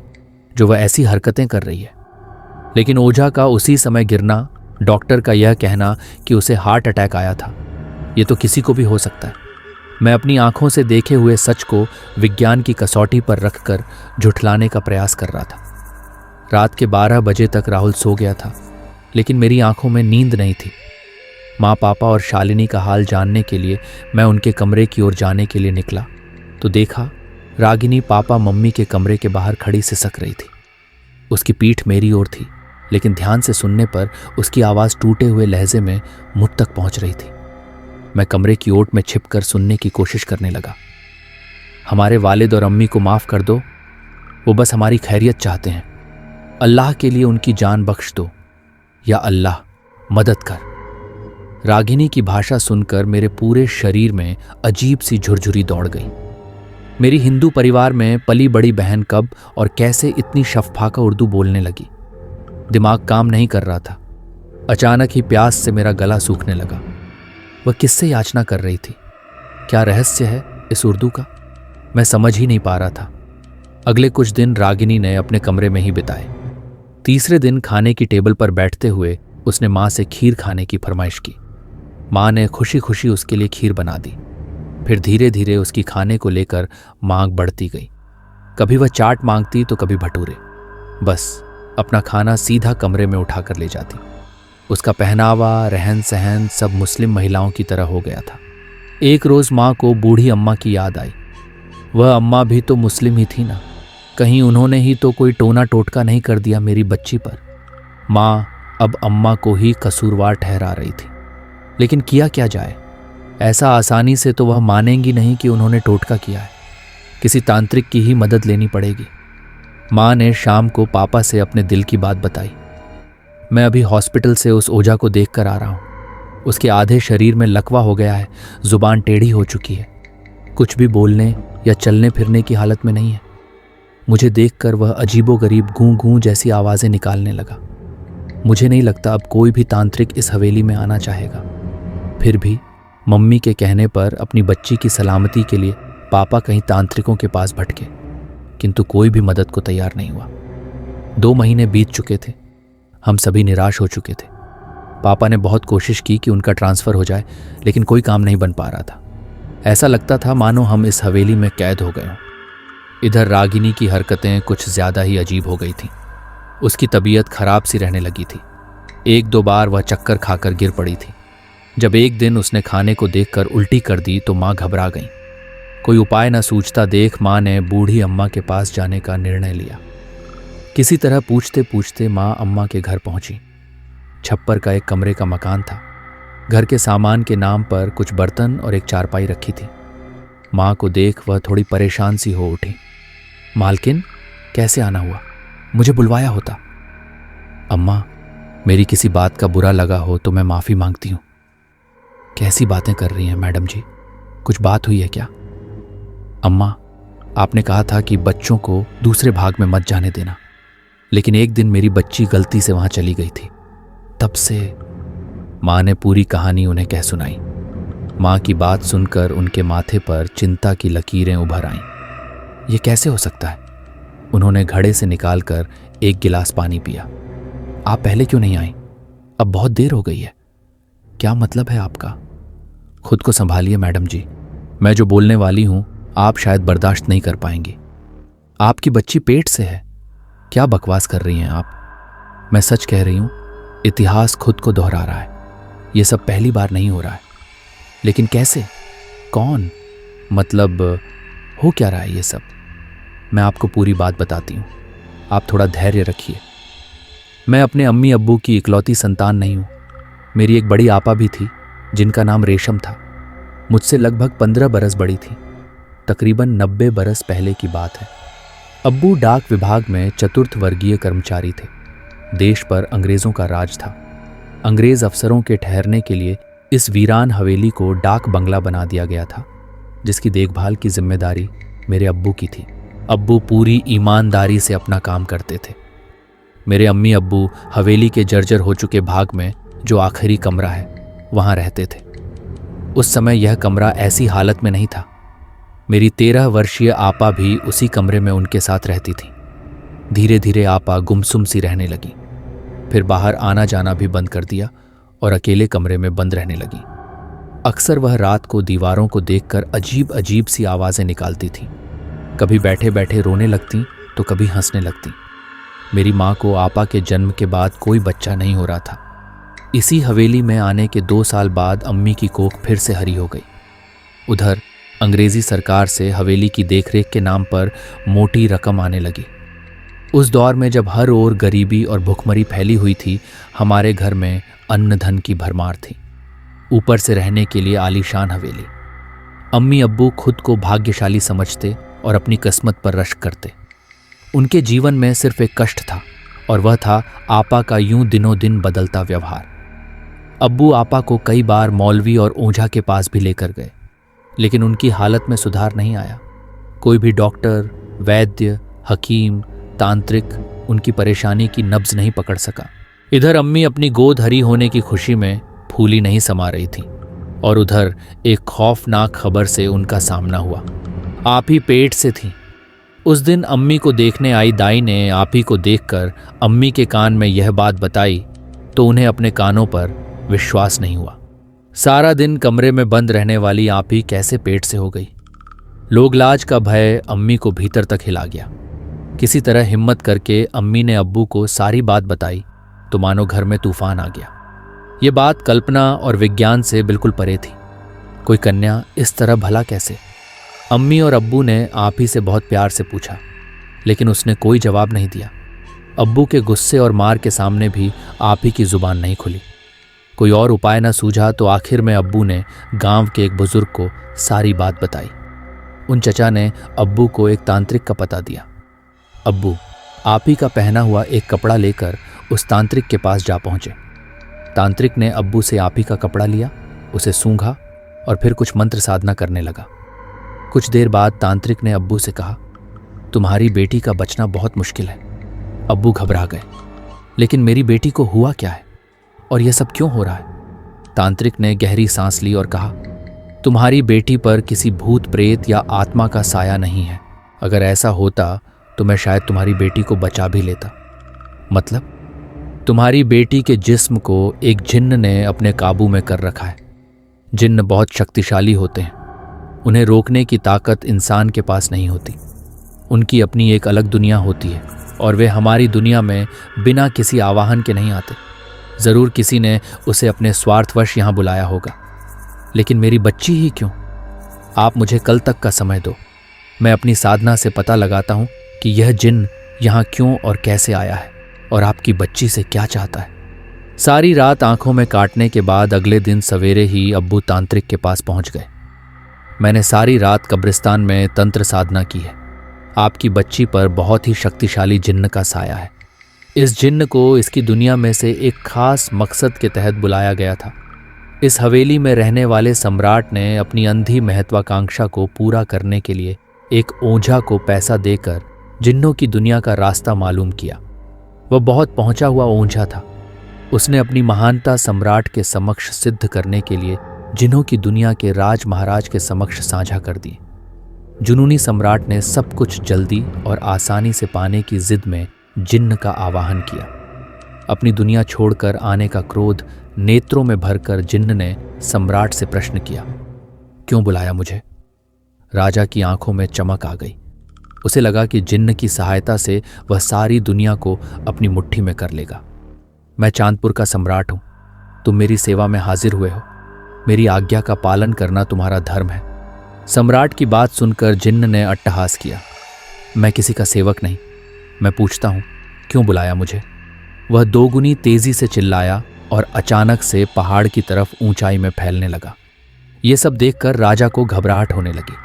जो वह ऐसी हरकतें कर रही है? लेकिन ओझा का उसी समय गिरना, डॉक्टर का यह कहना कि उसे हार्ट अटैक आया था, ये तो किसी को भी हो सकता है। मैं अपनी आंखों से देखे हुए सच को विज्ञान की कसौटी पर रखकर झुठलाने का प्रयास कर रहा था। रात के 12 बजे तक राहुल सो गया था, लेकिन मेरी आंखों में नींद नहीं थी। माँ, पापा और शालिनी का हाल जानने के लिए मैं उनके कमरे की ओर जाने के लिए निकला तो देखा रागिनी पापा मम्मी के कमरे के बाहर खड़ी सिसक रही थी। उसकी पीठ मेरी ओर थी, लेकिन ध्यान से सुनने पर उसकी आवाज़ टूटे हुए लहजे में मुझ तक पहुंच रही थी। मैं कमरे की ओट में छिपकर सुनने की कोशिश करने लगा। हमारे वालिद और अम्मी को माफ़ कर दो, वो बस हमारी खैरियत चाहते हैं। अल्लाह के लिए उनकी जान बख्श दो, या अल्लाह मदद कर। रागिनी की भाषा सुनकर मेरे पूरे शरीर में अजीब सी झुरझुरी दौड़ गई। मेरी हिंदू परिवार में पली बड़ी बहन कब और कैसे इतनी शफ़ाका उर्दू बोलने लगी? दिमाग काम नहीं कर रहा था। अचानक ही प्यास से मेरा गला सूखने लगा। वह किससे याचना कर रही थी? क्या रहस्य है इस उर्दू का? मैं समझ ही नहीं पा रहा था। अगले कुछ दिन रागिनी ने अपने कमरे में ही बिताए। तीसरे दिन खाने की टेबल पर बैठते हुए उसने माँ से खीर खाने की फरमाइश की। माँ ने खुशी खुशी उसके लिए खीर बना दी। फिर धीरे धीरे उसकी खाने को लेकर मांग बढ़ती गई। कभी वह चाट मांगती तो कभी भटूरे। बस अपना खाना सीधा कमरे में उठाकर ले जाती। उसका पहनावा, रहन सहन सब मुस्लिम महिलाओं की तरह हो गया था। एक रोज माँ को बूढ़ी अम्मा की याद आई। वह अम्मा भी तो मुस्लिम ही थी ना, कहीं उन्होंने ही तो कोई टोना टोटका नहीं कर दिया मेरी बच्ची पर। माँ अब अम्मा को ही कसूरवार ठहरा रही थी, लेकिन किया क्या जाए? ऐसा आसानी से तो वह मानेंगी नहीं कि उन्होंने टोटका किया है। किसी तांत्रिक की ही मदद लेनी पड़ेगी। माँ ने शाम को पापा से अपने दिल की बात बताई। मैं अभी हॉस्पिटल से उस ओझा को देख कर आ रहा हूँ। उसके आधे शरीर में लकवा हो गया है, जुबान टेढ़ी हो चुकी है, कुछ भी बोलने या चलने फिरने की हालत में नहीं है। मुझे देखकर वह अजीबोगरीब गूं गूं जैसी आवाज़ें निकालने लगा। मुझे नहीं लगता अब कोई भी तांत्रिक इस हवेली में आना चाहेगा। फिर भी मम्मी के कहने पर अपनी बच्ची की सलामती के लिए पापा कहीं तांत्रिकों के पास भटके, किंतु कोई भी मदद को तैयार नहीं हुआ। 2 महीने बीत चुके थे। हम सभी निराश हो चुके थे। पापा ने बहुत कोशिश की कि उनका ट्रांसफ़र हो जाए, लेकिन कोई काम नहीं बन पा रहा था। ऐसा लगता था मानो हम इस हवेली में कैद हो गए हों। इधर रागिनी की हरकतें कुछ ज़्यादा ही अजीब हो गई थीं। उसकी तबीयत खराब सी रहने लगी थी। 1-2 बार वह चक्कर खाकर गिर पड़ी थी। जब एक दिन उसने खाने को देखकर उल्टी कर दी तो माँ घबरा गई। कोई उपाय न सूझता देख माँ ने बूढ़ी अम्मा के पास जाने का निर्णय लिया। किसी तरह पूछते पूछते माँ अम्मा के घर पहुंची। छप्पर का एक कमरे का मकान था। घर के सामान के नाम पर कुछ बर्तन और एक चारपाई रखी थी। माँ को देख वह थोड़ी परेशान सी हो उठी। मालकिन, कैसे आना हुआ? मुझे बुलवाया होता। अम्मा, मेरी किसी बात का बुरा लगा हो तो मैं माफ़ी मांगती हूँ। कैसी बातें कर रही हैं मैडम जी? कुछ बात हुई है क्या? अम्मा, आपने कहा था कि बच्चों को दूसरे भाग में मत जाने देना, लेकिन एक दिन मेरी बच्ची गलती से वहां चली गई थी। तब से माँ ने पूरी कहानी उन्हें कह सुनाई। माँ की बात सुनकर उनके माथे पर चिंता की लकीरें उभर आईं। ये कैसे हो सकता है? उन्होंने घड़े से निकालकर एक गिलास पानी पिया। आप पहले क्यों नहीं आई? अब बहुत देर हो गई है। क्या मतलब है आपका? खुद को संभालिए मैडम जी। मैं जो बोलने वाली हूं आप शायद बर्दाश्त नहीं कर पाएंगी। आपकी बच्ची पेट से है। क्या बकवास कर रही हैं आप? मैं सच कह रही हूं, इतिहास खुद को दोहरा रहा है। ये सब पहली बार नहीं हो रहा है। लेकिन कैसे? कौन? मतलब हो क्या रहा है ये सब? मैं आपको पूरी बात बताती हूँ, आप थोड़ा धैर्य रखिए। मैं अपने अम्मी अब्बू की इकलौती संतान नहीं हूँ। मेरी एक बड़ी आपा भी थी जिनका नाम रेशम था। मुझसे लगभग 15 बरस बड़ी थी। तकरीबन 90 बरस पहले की बात है। अब्बू डाक विभाग में चतुर्थ वर्गीय कर्मचारी थे। देश पर अंग्रेज़ों का राज था। अंग्रेज़ अफसरों के ठहरने के लिए इस वीरान हवेली को डाक बंगला बना दिया गया था, जिसकी देखभाल की जिम्मेदारी मेरे अब्बू की थी। अब्बू पूरी ईमानदारी से अपना काम करते थे। मेरे अम्मी अब्बू हवेली के जर्जर हो चुके भाग में जो आखिरी कमरा है वहाँ रहते थे। उस समय यह कमरा ऐसी हालत में नहीं था। मेरी 13 वर्षीय आपा भी उसी कमरे में उनके साथ रहती थी। धीरे धीरे आपा गुमसुम सी रहने लगी। फिर बाहर आना जाना भी बंद कर दिया और अकेले कमरे में बंद रहने लगी। अक्सर वह रात को दीवारों को देखकर अजीब अजीब सी आवाज़ें निकालती थी। कभी बैठे बैठे रोने लगती तो कभी हंसने लगती। मेरी माँ को आपा के जन्म के बाद कोई बच्चा नहीं हो रहा था। इसी हवेली में आने के 2 साल बाद अम्मी की कोख फिर से हरी हो गई। उधर अंग्रेजी सरकार से हवेली की देखरेख के नाम पर मोटी रकम आने लगी। उस दौर में जब हर ओर गरीबी और भुखमरी फैली हुई थी, हमारे घर में अन्न धन की भरमार थी। ऊपर से रहने के लिए आलीशान हवेली। अम्मी अब्बू खुद को भाग्यशाली समझते और अपनी किस्मत पर रश्क करते। उनके जीवन में सिर्फ एक कष्ट था, और वह था आपा का यूं दिनों दिन बदलता व्यवहार। अब्बू आपा को कई बार मौलवी और ओझा के पास भी लेकर गए, लेकिन उनकी हालत में सुधार नहीं आया। कोई भी डॉक्टर, वैद्य, हकीम, तांत्रिक उनकी परेशानी की नब्ज नहीं पकड़ सका। इधर अम्मी अपनी गोद हरी होने की खुशी में फूली नहीं समा रही थी और उधर एक खौफनाक खबर से उनका सामना हुआ। आप ही पेट से थी। उस दिन अम्मी को देखने आई दाई ने आप ही को देखकर अम्मी के कान में यह बात बताई तो उन्हें अपने कानों पर विश्वास नहीं हुआ। सारा दिन कमरे में बंद रहने वाली आप ही कैसे पेट से हो गई। लोगलाज का भय अम्मी को भीतर तक हिला गया। किसी तरह हिम्मत करके अम्मी ने अब्बू को सारी बात बताई तो मानो घर में तूफान आ गया। ये बात कल्पना और विज्ञान से बिल्कुल परे थी। कोई कन्या इस तरह भला कैसे? अम्मी और अब्बू ने आप ही से बहुत प्यार से पूछा, लेकिन उसने कोई जवाब नहीं दिया। अब्बू के गुस्से और मार के सामने भी आप ही की जुबान नहीं खुली। कोई और उपाय न सूझा तो आखिर में अब्बू ने गांव के एक बुजुर्ग को सारी बात बताई। उन चचा ने अब्बू को एक तांत्रिक का पता दिया। अब्बू आप ही का पहना हुआ एक कपड़ा लेकर उस तांत्रिक के पास जा पहुंचे। तांत्रिक ने अब्बू से आप ही का कपड़ा लिया, उसे सूंघा और फिर कुछ मंत्र साधना करने लगा। कुछ देर बाद तांत्रिक ने अब्बू से कहा, तुम्हारी बेटी का बचना बहुत मुश्किल है। अब्बू घबरा गए, लेकिन मेरी बेटी को हुआ क्या है और यह सब क्यों हो रहा है? तांत्रिक ने गहरी सांस ली और कहा, तुम्हारी बेटी पर किसी भूत प्रेत या आत्मा का साया नहीं है। अगर ऐसा होता तो मैं शायद तुम्हारी बेटी को बचा भी लेता। मतलब? तुम्हारी बेटी के जिस्म को एक जिन्न ने अपने काबू में कर रखा है। जिन्न बहुत शक्तिशाली होते हैं। उन्हें रोकने की ताकत इंसान के पास नहीं होती। उनकी अपनी एक अलग दुनिया होती है और वे हमारी दुनिया में बिना किसी आवाहन के नहीं आते। ज़रूर किसी ने उसे अपने स्वार्थवश यहाँ बुलाया होगा, लेकिन मेरी बच्ची ही क्यों? आप मुझे कल तक का समय दो। मैं अपनी साधना से पता लगाता हूँ कि यह जिन्न यहाँ क्यों और कैसे आया है और आपकी बच्ची से क्या चाहता है। सारी रात आंखों में काटने के बाद अगले दिन सवेरे ही अब्बू तांत्रिक के पास पहुंच गए। मैंने सारी रात कब्रिस्तान में तंत्र साधना की है। आपकी बच्ची पर बहुत ही शक्तिशाली जिन्न का साया है। इस जिन्न को इसकी दुनिया में से एक खास मकसद के तहत बुलाया गया था। इस हवेली में रहने वाले सम्राट ने अपनी अंधी महत्वाकांक्षा को पूरा करने के लिए एक ओझा को पैसा देकर जिन्नों की दुनिया का रास्ता मालूम किया। वह बहुत पहुंचा हुआ ओझा था। उसने अपनी महानता सम्राट के समक्ष सिद्ध करने के लिए जिन्हों की दुनिया के राज महाराज के समक्ष साझा कर दी। जुनूनी सम्राट ने सब कुछ जल्दी और आसानी से पाने की जिद में जिन्न का आवाहन किया। अपनी दुनिया छोड़कर आने का क्रोध नेत्रों में भरकर जिन्न ने सम्राट से प्रश्न किया, क्यों बुलाया मुझे? राजा की आंखों में चमक आ गई। उसे लगा कि जिन्न की सहायता से वह सारी दुनिया को अपनी मुट्ठी में कर लेगा। मैं चांदपुर का सम्राट हूं। तुम मेरी सेवा में हाजिर हुए हो। मेरी आज्ञा का पालन करना तुम्हारा धर्म है। सम्राट की बात सुनकर जिन्न ने अट्टहास किया। मैं किसी का सेवक नहीं। मैं पूछता हूं, क्यों बुलाया मुझे? वह दोगुनी तेजी से चिल्लाया और अचानक से पहाड़ की तरफ ऊंचाई में फैलने लगा। ये सब देखकर राजा को घबराहट होने लगी।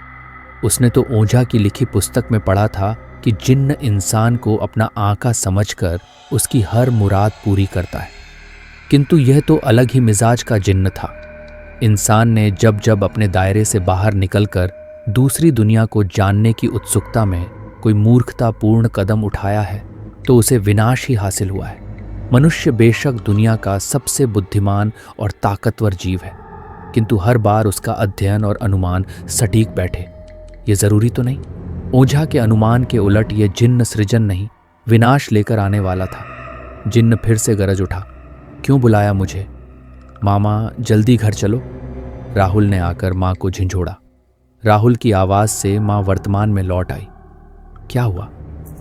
उसने तो ओझा की लिखी पुस्तक में पढ़ा था कि जिन्न इंसान को अपना आका समझकर उसकी हर मुराद पूरी करता है, किंतु यह तो अलग ही मिजाज का जिन्न था। इंसान ने जब जब अपने दायरे से बाहर निकलकर दूसरी दुनिया को जानने की उत्सुकता में कोई मूर्खतापूर्ण कदम उठाया है तो उसे विनाश ही हासिल हुआ है। मनुष्य बेशक दुनिया का सबसे बुद्धिमान और ताकतवर जीव है, किंतु हर बार उसका अध्ययन और अनुमान सटीक बैठे ये जरूरी तो नहीं। ओझा के अनुमान के उलट ये जिन्न सृजन नहीं, विनाश लेकर आने वाला था। जिन्न फिर से गरज उठा, क्यों बुलाया मुझे? मामा जल्दी घर चलो। राहुल ने आकर माँ को झिंझोड़ा। राहुल की आवाज़ से माँ वर्तमान में लौट आई। क्या हुआ?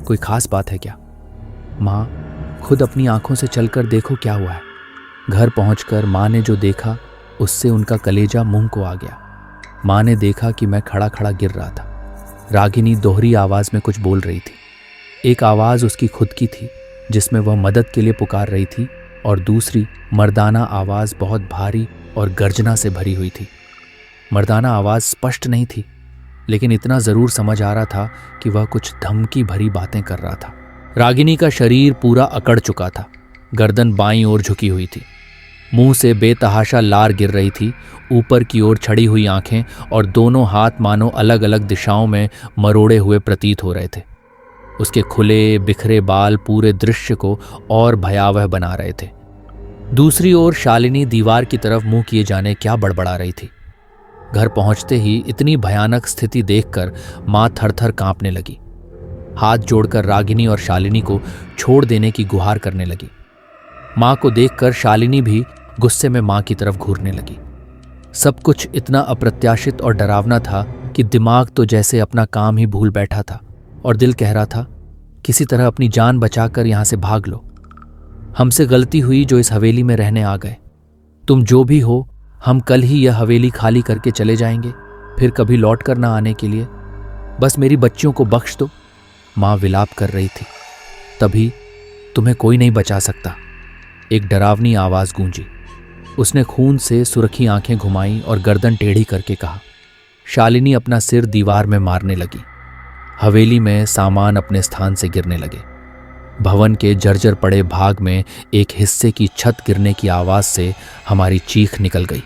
कोई खास बात है क्या? माँ खुद अपनी आंखों से चलकर देखो क्या हुआ है। घर पहुंचकर माँ ने जो देखा उससे उनका कलेजा मुंह को आ गया। माँ ने देखा कि मैं खड़ा खड़ा गिर रहा था। रागिनी दोहरी आवाज़ में कुछ बोल रही थी। एक आवाज़ उसकी खुद की थी जिसमें वह मदद के लिए पुकार रही थी, और दूसरी मर्दाना आवाज़ बहुत भारी और गर्जना से भरी हुई थी। मर्दाना आवाज़ स्पष्ट नहीं थी, लेकिन इतना ज़रूर समझ आ रहा था कि वह कुछ धमकी भरी बातें कर रहा था। रागिनी का शरीर पूरा अकड़ चुका था। गर्दन बाईं ओर झुकी हुई थी। मुंह से बेतहाशा लार गिर रही थी। ऊपर की ओर छड़ी हुई आंखें और दोनों हाथ मानो अलग अलग दिशाओं में मरोड़े हुए प्रतीत हो रहे थे। उसके खुले बिखरे बाल पूरे दृश्य को और भयावह बना रहे थे। दूसरी ओर शालिनी दीवार की तरफ मुंह किए जाने क्या बड़बड़ा रही थी। घर पहुंचते ही इतनी भयानक स्थिति देखकर मां थरथर कांपने लगी। हाथ जोड़कर रागिनी और शालिनी को छोड़ देने की गुहार करने लगी। मां को देखकर शालिनी भी गुस्से में मां की तरफ घूरने लगी। सब कुछ इतना अप्रत्याशित और डरावना था कि दिमाग तो जैसे अपना काम ही भूल बैठा था और दिल कह रहा था किसी तरह अपनी जान बचाकर यहां से भाग लो। हमसे गलती हुई जो इस हवेली में रहने आ गए। तुम जो भी हो, हम कल ही यह हवेली खाली करके चले जाएंगे, फिर कभी लौट कर ना आने के लिए। बस मेरी बच्चियों को बख्श दो। मां विलाप कर रही थी। तभी तुम्हें कोई नहीं बचा सकता, एक डरावनी आवाज गूंजी। उसने खून से सुरखी आंखें घुमाई और गर्दन टेढ़ी करके कहा। शालिनी अपना सिर दीवार में मारने लगी। हवेली में सामान अपने स्थान से गिरने लगे। भवन के जर्जर पड़े भाग में एक हिस्से की छत गिरने की आवाज से हमारी चीख निकल गई।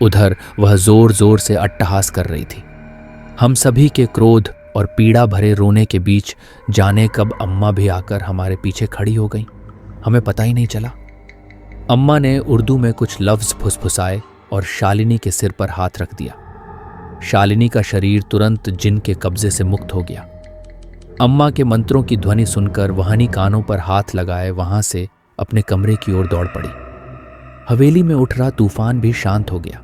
उधर वह जोर जोर से अट्टहास कर रही थी। हम सभी के क्रोध और पीड़ा भरे रोने के बीच जाने कब अम्मा भी आकर हमारे पीछे खड़ी हो गई, हमें पता ही नहीं चला। अम्मा ने उर्दू में कुछ लफ्ज फुसफुसाए और शालिनी के सिर पर हाथ रख दिया। शालिनी का शरीर तुरंत जिन के कब्जे से मुक्त हो गया। अम्मा के मंत्रों की ध्वनि सुनकर वहानी कानों पर हाथ लगाए वहां से अपने कमरे की ओर दौड़ पड़ी। हवेली में उठ रहा तूफान भी शांत हो गया।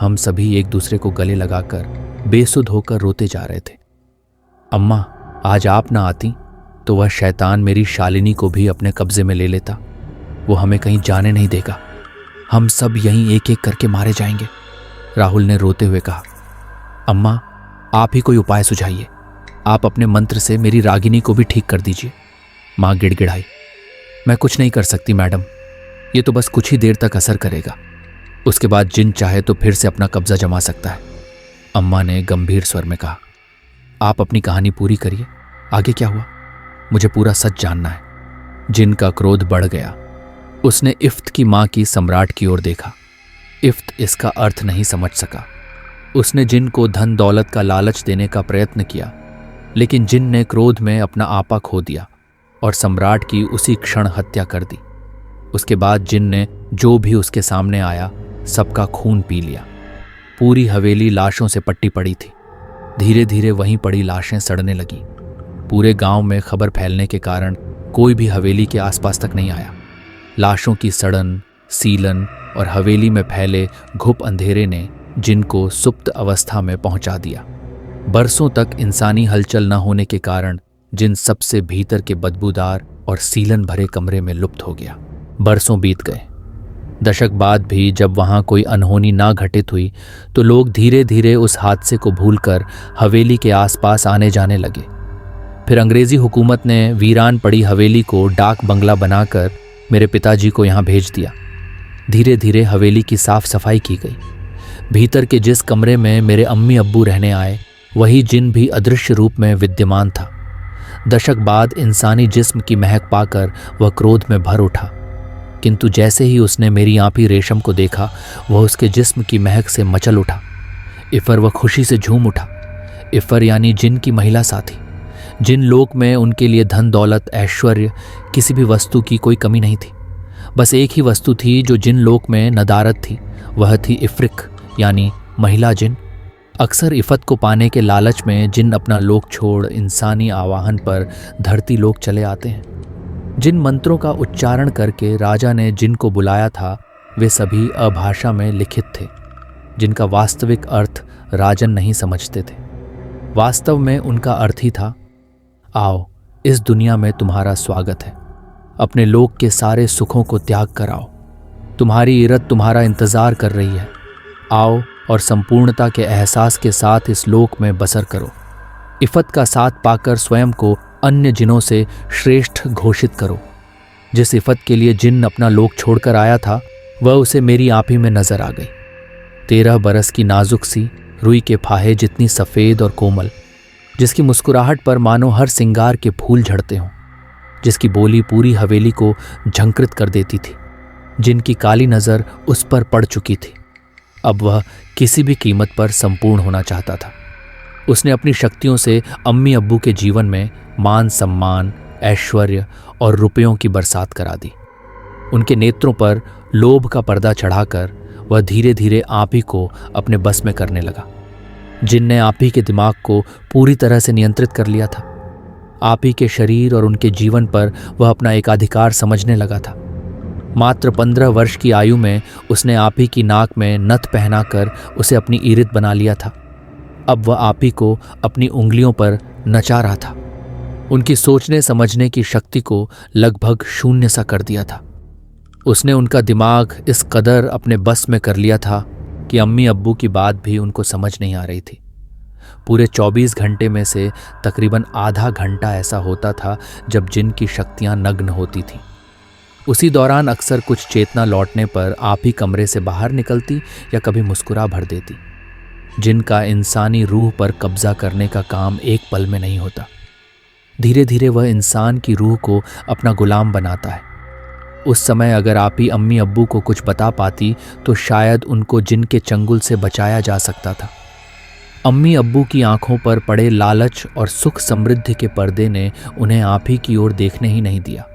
हम सभी एक दूसरे को गले लगाकर बेसुध होकर रोते जा रहे थे। अम्मा, आज आप ना आती तो वह शैतान मेरी शालिनी को भी अपने कब्जे में ले लेता। वो हमें कहीं जाने नहीं देगा। हम सब यहीं एक एक करके मारे जाएंगे, राहुल ने रोते हुए कहा। अम्मा, आप ही कोई उपाय सुझाइए। आप अपने मंत्र से मेरी रागिनी को भी ठीक कर दीजिए, मां गिड़गिड़ाई। मैं कुछ नहीं कर सकती मैडम, ये तो बस कुछ ही देर तक असर करेगा। उसके बाद जिन चाहे तो फिर से अपना कब्जा जमा सकता है, अम्मा ने गंभीर स्वर में कहा। आप अपनी कहानी पूरी करिए, आगे क्या हुआ? मुझे पूरा सच जानना है। जिन का क्रोध बढ़ गया। उसने इफ्त की मां की सम्राट की ओर देखा। इफ्त इसका अर्थ नहीं समझ सका। उसने जिन को धन दौलत का लालच देने का प्रयत्न किया, लेकिन जिन ने क्रोध में अपना आपा खो दिया और सम्राट की उसी क्षण हत्या कर दी। उसके बाद जिन ने जो भी उसके सामने आया सबका खून पी लिया। पूरी हवेली लाशों से पट्टी पड़ी थी। धीरे धीरे वहीं पड़ी लाशें सड़ने लगी। पूरे गांव में खबर फैलने के कारण कोई भी हवेली के आसपास तक नहीं आया। लाशों की सड़न, सीलन और हवेली में फैले घुप अंधेरे ने जिनको सुप्त अवस्था में पहुंचा दिया। बरसों तक इंसानी हलचल न होने के कारण जिन सबसे भीतर के बदबूदार और सीलन भरे कमरे में लुप्त हो गया। बरसों बीत गए। दशक बाद भी जब वहां कोई अनहोनी ना घटित हुई तो लोग धीरे धीरे उस हादसे को भूलकर हवेली के आसपास आने जाने लगे। फिर अंग्रेजी हुकूमत ने वीरान पड़ी हवेली को डाक बंगला बनाकर मेरे पिताजी को यहाँ भेज दिया। धीरे धीरे हवेली की साफ सफाई की गई। भीतर के जिस कमरे में मेरे अम्मी अब्बू रहने आए वही जिन भी अदृश्य रूप में विद्यमान था। दशक बाद इंसानी जिस्म की महक पाकर वह क्रोध में भर उठा, किंतु जैसे ही उसने मेरी आंपी रेशम को देखा वह उसके जिस्म की महक से मचल उठा। इफर वह खुशी से झूम उठा। इफर यानी जिन की महिला साथी। जिन लोक में उनके लिए धन दौलत ऐश्वर्य किसी भी वस्तु की कोई कमी नहीं थी। बस एक ही वस्तु थी जो जिन लोक में नदारत थी, वह थी इफ्रिक यानी महिला जिन। अक्सर इफ़त को पाने के लालच में जिन अपना लोक छोड़ इंसानी आवाहन पर धरती लोक चले आते हैं। जिन मंत्रों का उच्चारण करके राजा ने जिन को बुलाया था वे सभी अभाषा में लिखित थे, जिनका वास्तविक अर्थ राजन नहीं समझते थे। वास्तव में उनका अर्थ ही था, आओ इस दुनिया में तुम्हारा स्वागत है, अपने लोक के सारे सुखों को त्याग कर आओ, तुम्हारी इरत तुम्हारा इंतजार कर रही है। आओ और संपूर्णता के एहसास के साथ इस लोक में बसर करो। इफ़त का साथ पाकर स्वयं को अन्य जिनों से श्रेष्ठ घोषित करो। जिस इफ़त के लिए जिन अपना लोक छोड़कर आया था वह उसे मेरी आप ही में नजर आ गई। 13 बरस की नाजुक सी रुई के फाहे जितनी सफ़ेद और कोमल, जिसकी मुस्कुराहट पर मानो हर सिंगार के फूल झड़ते हों, जिसकी बोली पूरी हवेली को झंकृत कर देती थी, जिनकी काली नज़र उस पर पड़ चुकी थी। अब वह किसी भी कीमत पर संपूर्ण होना चाहता था। उसने अपनी शक्तियों से अम्मी अब्बू के जीवन में मान सम्मान, ऐश्वर्य और रुपयों की बरसात करा दी। उनके नेत्रों पर लोभ का पर्दा चढ़ाकर वह धीरे धीरे आप ही को अपने बस में करने लगा। जिन ने आप ही के दिमाग को पूरी तरह से नियंत्रित कर लिया था। आप ही के शरीर और उनके जीवन पर वह अपना एकाधिकार समझने लगा था। मात्र 15 वर्ष की आयु में उसने आप ही की नाक में नथ पहनाकर उसे अपनी ईरित बना लिया था। अब वह आप ही को अपनी उंगलियों पर नचा रहा था। उनकी सोचने समझने की शक्ति को लगभग शून्य सा कर दिया था। उसने उनका दिमाग इस कदर अपने बस में कर लिया था कि अम्मी अब्बू की बात भी उनको समझ नहीं आ रही थी। पूरे 24 घंटे में से तकरीबन आधा घंटा ऐसा होता था जब जिन की शक्तियां नग्न होती थीं। उसी दौरान अक्सर कुछ चेतना लौटने पर आप ही कमरे से बाहर निकलती या कभी मुस्कुरा भर देती। जिनका इंसानी रूह पर कब्जा करने का काम एक पल में नहीं होता। धीरे धीरे वह इंसान की रूह को अपना गुलाम बनाता है। उस समय अगर आप ही अम्मी अब्बू को कुछ बता पाती तो शायद उनको जिन के चंगुल से बचाया जा सकता था। अम्मी अब्बू की आंखों पर पड़े लालच और सुख समृद्धि के पर्दे ने उन्हें आप ही की ओर देखने ही नहीं दिया।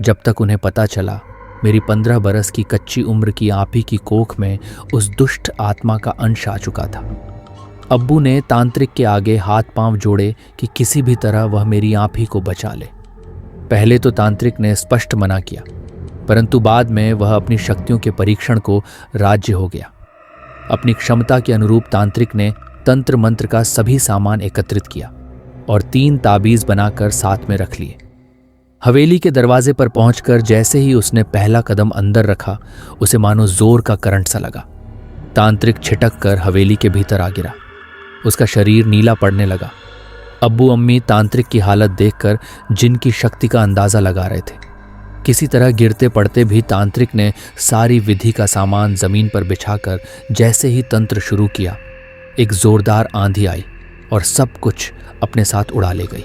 जब तक उन्हें पता चला मेरी 15 बरस की कच्ची उम्र की आप ही की कोख में उस दुष्ट आत्मा का अंश आ चुका था। अब्बू ने तांत्रिक के आगे हाथ पांव जोड़े कि किसी भी तरह वह मेरी आप ही को बचा ले। पहले तो तांत्रिक ने स्पष्ट मना किया, परंतु बाद में वह अपनी शक्तियों के परीक्षण को राज्य हो गया। अपनी क्षमता के अनुरूप तांत्रिक ने तंत्र मंत्र का सभी सामान एकत्रित किया और 3 ताबीज बनाकर साथ में रख लिए। हवेली के दरवाजे पर पहुंचकर जैसे ही उसने पहला कदम अंदर रखा, उसे मानो जोर का करंट सा लगा। तांत्रिक छिटक कर हवेली के भीतर आ गिरा। उसका शरीर नीला पड़ने लगा। अब्बू अम्मी तांत्रिक की हालत देखकर जिन की शक्ति का अंदाजा लगा रहे थे। किसी तरह गिरते पड़ते भी तांत्रिक ने सारी विधि का सामान जमीन पर बिछाकर जैसे ही तंत्र शुरू किया, एक जोरदार आंधी आई और सब कुछ अपने साथ उड़ा ले गई।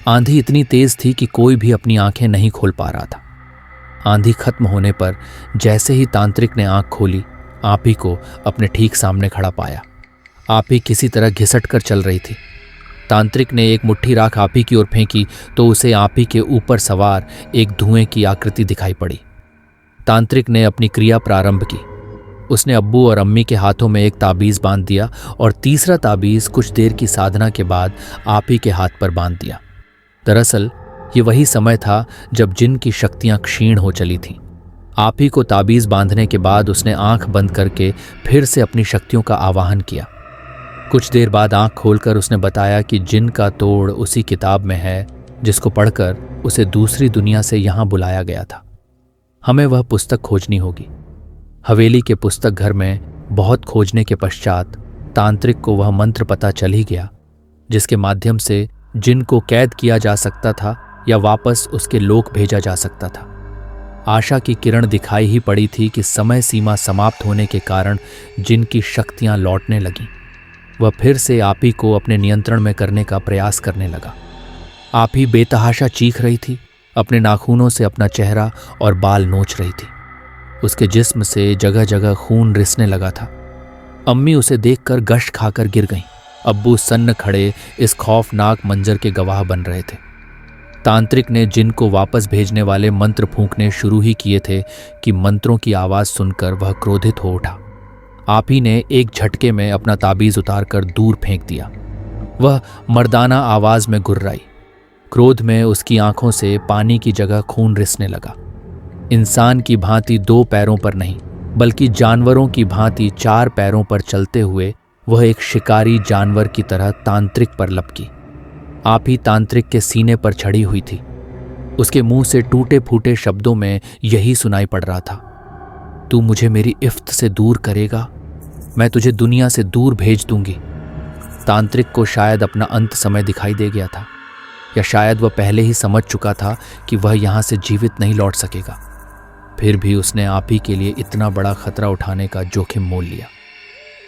आंधी इतनी तेज थी कि कोई भी अपनी आंखें नहीं खोल पा रहा था। आंधी खत्म होने पर जैसे ही तांत्रिक ने आंख खोली, आप ही को अपने ठीक सामने खड़ा पाया। आप ही किसी तरह घिसट कर चल रही थी। तांत्रिक ने एक मुट्ठी राख आप ही की ओर फेंकी तो उसे आप ही के ऊपर सवार एक धुएं की आकृति दिखाई पड़ी। तांत्रिक ने अपनी क्रिया प्रारंभ की। उसने अब्बू और अम्मी के हाथों में एक ताबीज बांध दिया और तीसरा ताबीज कुछ देर की साधना के बाद आप ही के हाथ पर बांध दिया। दरअसल ये वही समय था जब जिन की शक्तियां क्षीण हो चली थीं। आप ही को ताबीज बांधने के बाद उसने आंख बंद करके फिर से अपनी शक्तियों का आवाहन किया। कुछ देर बाद आंख खोलकर उसने बताया कि जिन का तोड़ उसी किताब में है जिसको पढ़कर उसे दूसरी दुनिया से यहाँ बुलाया गया था। हमें वह पुस्तक खोजनी होगी। हवेली के पुस्तक घर में बहुत खोजने के पश्चात तांत्रिक को वह मंत्र पता चल ही गया जिसके माध्यम से जिन को कैद किया जा सकता था या वापस उसके लोक भेजा जा सकता था। आशा की किरण दिखाई ही पड़ी थी कि समय सीमा समाप्त होने के कारण जिन की शक्तियां लौटने लगीं। वह फिर से आप ही को अपने नियंत्रण में करने का प्रयास करने लगा। आप ही बेतहाशा चीख रही थी, अपने नाखूनों से अपना चेहरा और बाल नोच रही थी। उसके जिस्म से जगह जगह खून रिसने लगा था। अम्मी उसे देखकर गश खाकर गिर गईं। अब्बू सन्न खड़े इस खौफनाक मंजर के गवाह बन रहे थे। तांत्रिक ने जिन को वापस भेजने वाले मंत्र फूंकने शुरू ही किए थे कि मंत्रों की आवाज सुनकर वह क्रोधित हो उठा। आप ही ने एक झटके में अपना ताबीज उतारकर दूर फेंक दिया। वह मर्दाना आवाज में गुर्राई। क्रोध में उसकी आंखों से पानी की जगह खून रिसने लगा। इंसान की भांति 2 पैरों पर नहीं बल्कि जानवरों की भांति 4 पैरों पर चलते हुए वह एक शिकारी जानवर की तरह तांत्रिक पर लपकी। आप ही तांत्रिक के सीने पर चढ़ी हुई थी। उसके मुंह से टूटे फूटे शब्दों में यही सुनाई पड़ रहा था, तू मुझे मेरी इफ्त से दूर करेगा, मैं तुझे दुनिया से दूर भेज दूंगी। तांत्रिक को शायद अपना अंत समय दिखाई दे गया था, या शायद वह पहले ही समझ चुका था कि वह यहाँ से जीवित नहीं लौट सकेगा। फिर भी उसने आप ही के लिए इतना बड़ा खतरा उठाने का जोखिम मोल लिया।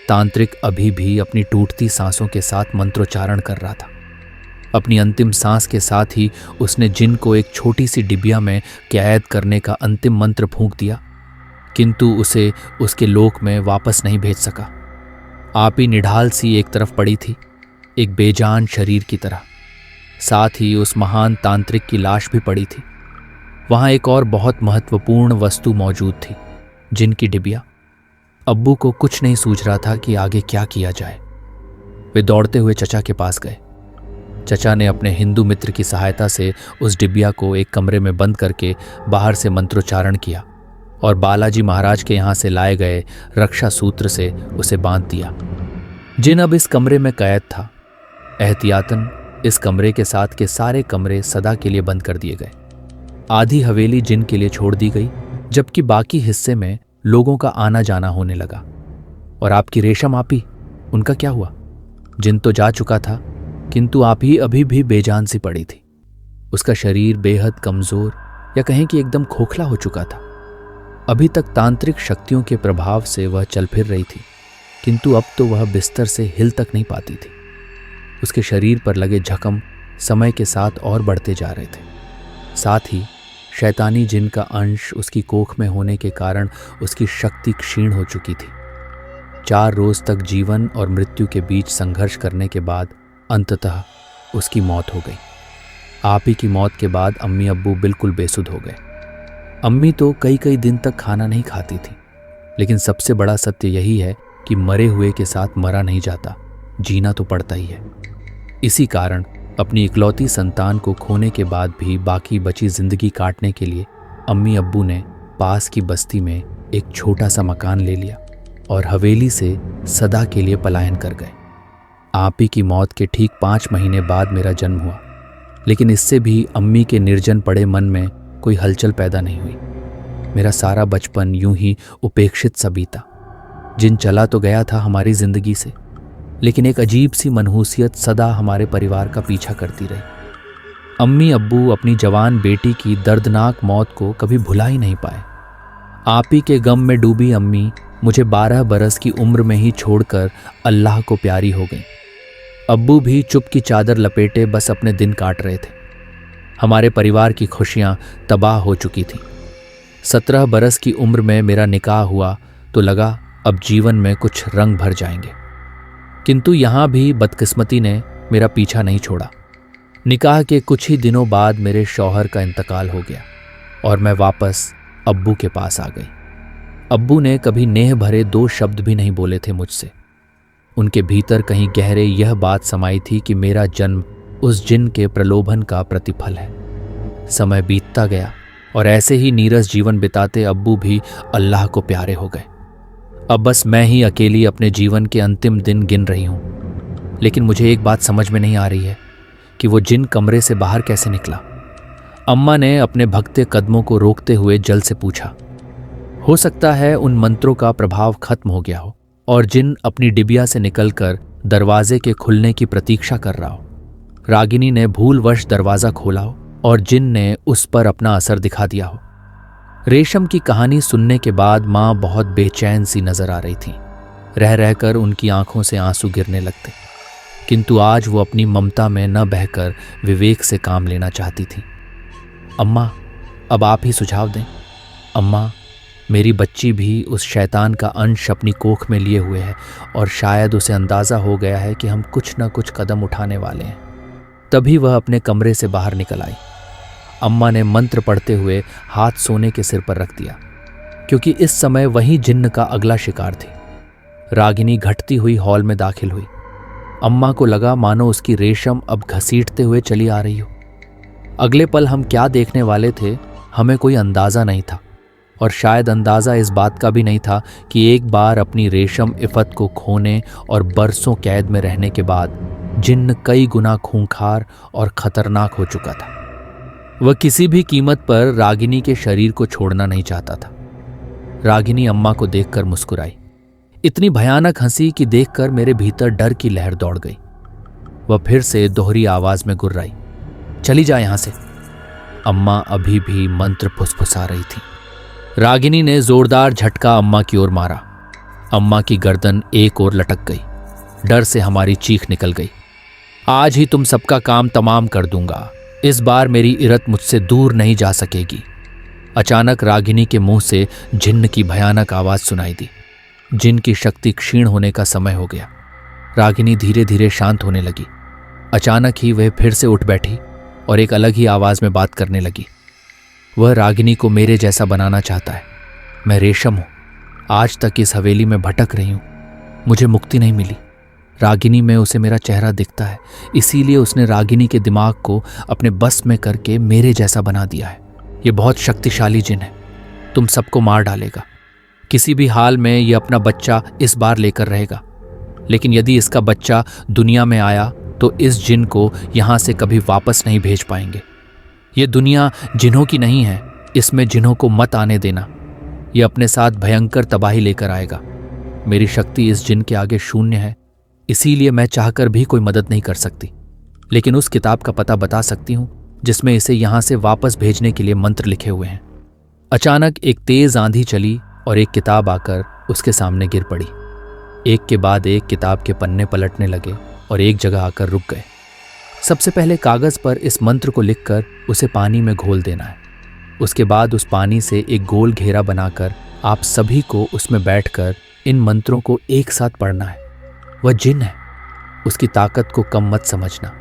तांत्रिक अभी भी अपनी टूटती सांसों के साथ मंत्रोच्चारण कर रहा था। अपनी अंतिम सांस के साथ ही उसने जिन को एक छोटी सी डिबिया में कैद करने का अंतिम मंत्र फूंक दिया, किंतु उसे उसके लोक में वापस नहीं भेज सका। आप ही निढाल सी एक तरफ पड़ी थी। एक बेजान शरीर की तरह। साथ ही उस महान तांत्रिक की लाश भी पड़ी थी। वहां एक और बहुत महत्वपूर्ण वस्तु मौजूद थी, जिन की डिबिया। अब्बू को कुछ नहीं सूझ रहा था कि आगे क्या किया जाए। वे दौड़ते हुए चचा के पास गए। चचा ने अपने हिंदू मित्र की सहायता से उस डिबिया को एक कमरे में बंद करके बाहर से मंत्रोच्चारण किया और बालाजी महाराज के यहाँ से लाए गए रक्षा सूत्र से उसे बांध दिया। जिन अब इस कमरे में कैद था। एहतियातन इस कमरे के साथ के सारे कमरे सदा के लिए बंद कर दिए गए। आधी हवेली जिन के लिए छोड़ दी गई, जबकि बाकी हिस्से में लोगों का आना जाना होने लगा। और आपकी रेशम आपी, उनका क्या हुआ? जिन तो जा चुका था, किंतु आप ही अभी भी बेजान सी पड़ी थी। उसका शरीर बेहद कमजोर या कहें कि एकदम खोखला हो चुका था। अभी तक तांत्रिक शक्तियों के प्रभाव से वह चल फिर रही थी, किंतु अब तो वह बिस्तर से हिल तक नहीं पाती थी। उसके शरीर पर लगे जख्म समय के साथ और बढ़ते जा रहे थे। साथ ही शैतानी जिन का अंश उसकी कोख में होने के कारण उसकी शक्ति क्षीण हो चुकी थी। 4 रोज तक जीवन और मृत्यु के बीच संघर्ष करने के बाद अंततः उसकी मौत हो गई। आप ही की मौत के बाद अम्मी अब्बू बिल्कुल बेसुध हो गए। अम्मी तो कई कई दिन तक खाना नहीं खाती थी, लेकिन सबसे बड़ा सत्य यही है कि मरे हुए के साथ मरा नहीं जाता, जीना तो पड़ता ही है। इसी कारण अपनी इकलौती संतान को खोने के बाद भी बाकी बची जिंदगी काटने के लिए अम्मी अब्बू ने पास की बस्ती में एक छोटा सा मकान ले लिया और हवेली से सदा के लिए पलायन कर गए। आप ही की मौत के ठीक 5 महीने बाद मेरा जन्म हुआ, लेकिन इससे भी अम्मी के निर्जन पड़े मन में कोई हलचल पैदा नहीं हुई। मेरा सारा बचपन यूं ही उपेक्षित सा बीता। जिन चला तो गया था हमारी जिंदगी से, लेकिन एक अजीब सी मनहूसियत सदा हमारे परिवार का पीछा करती रही। अम्मी अब्बू अपनी जवान बेटी की दर्दनाक मौत को कभी भुला ही नहीं पाए। आप ही के गम में डूबी अम्मी मुझे 12 बरस की उम्र में ही छोड़कर अल्लाह को प्यारी हो गई। अब्बू भी चुप की चादर लपेटे बस अपने दिन काट रहे थे। हमारे परिवार की खुशियां तबाह हो चुकी थीं। 17 बरस की उम्र में मेरा निकाह हुआ तो लगा अब जीवन में कुछ रंग भर जाएंगे, किंतु यहां भी बदकिस्मती ने मेरा पीछा नहीं छोड़ा। निकाह के कुछ ही दिनों बाद मेरे शौहर का इंतकाल हो गया और मैं वापस अब्बू के पास आ गई। अब्बू ने कभी नेह भरे 2 शब्द भी नहीं बोले थे मुझसे। उनके भीतर कहीं गहरे यह बात समाई थी कि मेरा जन्म उस जिन के प्रलोभन का प्रतिफल है। समय बीतता गया और ऐसे ही नीरस जीवन बिताते अब्बू भी अल्लाह को प्यारे हो गए। अब बस मैं ही अकेली अपने जीवन के अंतिम दिन गिन रही हूं। लेकिन मुझे एक बात समझ में नहीं आ रही है कि वो जिन कमरे से बाहर कैसे निकला। अम्मा ने अपने भगते कदमों को रोकते हुए जल से पूछा। हो सकता है उन मंत्रों का प्रभाव खत्म हो गया हो और जिन अपनी डिबिया से निकलकर दरवाजे के खुलने की प्रतीक्षा कर रहा हो। रागिनी ने भूलवश दरवाजा खोला हो और जिन ने उस पर अपना असर दिखा दिया हो। रेशम की कहानी सुनने के बाद माँ बहुत बेचैन सी नजर आ रही थी। रह रहकर उनकी आंखों से आंसू गिरने लगते, किंतु आज वो अपनी ममता में न बहकर विवेक से काम लेना चाहती थी। अम्मा, अब आप ही सुझाव दें। अम्मा, मेरी बच्ची भी उस शैतान का अंश अपनी कोख में लिए हुए है और शायद उसे अंदाजा हो गया है कि हम कुछ न कुछ कदम उठाने वाले हैं। तभी वह अपने कमरे से बाहर निकल आई। अम्मा ने मंत्र पढ़ते हुए हाथ सोने के सिर पर रख दिया, क्योंकि इस समय वही जिन्न का अगला शिकार थी। रागिनी घटती हुई हॉल में दाखिल हुई। अम्मा को लगा मानो उसकी रेशम अब घसीटते हुए चली आ रही हो। अगले पल हम क्या देखने वाले थे हमें कोई अंदाजा नहीं था, और शायद अंदाजा इस बात का भी नहीं था कि एक बार अपनी रेशम इफ़त को खोने और बरसों कैद में रहने के बाद जिन्न कई गुना खूंखार और खतरनाक हो चुका था। वह किसी भी कीमत पर रागिनी के शरीर को छोड़ना नहीं चाहता था। रागिनी अम्मा को देखकर मुस्कुराई, इतनी भयानक हंसी कि देखकर मेरे भीतर डर की लहर दौड़ गई। वह फिर से दोहरी आवाज में गुर्राई, चली जा यहां से। अम्मा अभी भी मंत्र फुसफुसा रही थी। रागिनी ने जोरदार झटका अम्मा की ओर मारा। अम्मा की गर्दन एक ओर लटक गई। डर से हमारी चीख निकल गई। आज ही तुम सबका काम तमाम कर दूंगा। इस बार मेरी इरत मुझसे दूर नहीं जा सकेगी। अचानक रागिनी के मुंह से जिन्न की भयानक आवाज सुनाई दी। जिन्न की शक्ति क्षीण होने का समय हो गया। रागिनी धीरे धीरे शांत होने लगी। अचानक ही वह फिर से उठ बैठी और एक अलग ही आवाज में बात करने लगी। वह रागिनी को मेरे जैसा बनाना चाहता है। मैं रेशम हूं, आज तक इस हवेली में भटक रही हूं, मुझे मुक्ति नहीं मिली। रागिनी में उसे मेरा चेहरा दिखता है, इसीलिए उसने रागिनी के दिमाग को अपने बस में करके मेरे जैसा बना दिया है। ये बहुत शक्तिशाली जिन है, तुम सबको मार डालेगा। किसी भी हाल में ये अपना बच्चा इस बार लेकर रहेगा, लेकिन यदि इसका बच्चा दुनिया में आया तो इस जिन को यहां से कभी वापस नहीं भेज पाएंगे। ये दुनिया जिन्हों की नहीं है, इसमें जिन्हों को मत आने देना। ये अपने साथ भयंकर तबाही लेकर आएगा। मेरी शक्ति इस जिन के आगे शून्य है, इसीलिए मैं चाहकर भी कोई मदद नहीं कर सकती, लेकिन उस किताब का पता बता सकती हूं जिसमें इसे यहां से वापस भेजने के लिए मंत्र लिखे हुए हैं। अचानक एक तेज आंधी चली और एक किताब आकर उसके सामने गिर पड़ी। एक के बाद एक किताब के पन्ने पलटने लगे और एक जगह आकर रुक गए। सबसे पहले कागज पर इस मंत्र को लिखकर उसे पानी में घोल देना है। उसके बाद उस पानी से एक गोल घेरा बनाकर आप सभी को उसमें बैठकर इन मंत्रों को एक साथ पढ़ना है। वह जिन है, उसकी ताकत को कम मत समझना।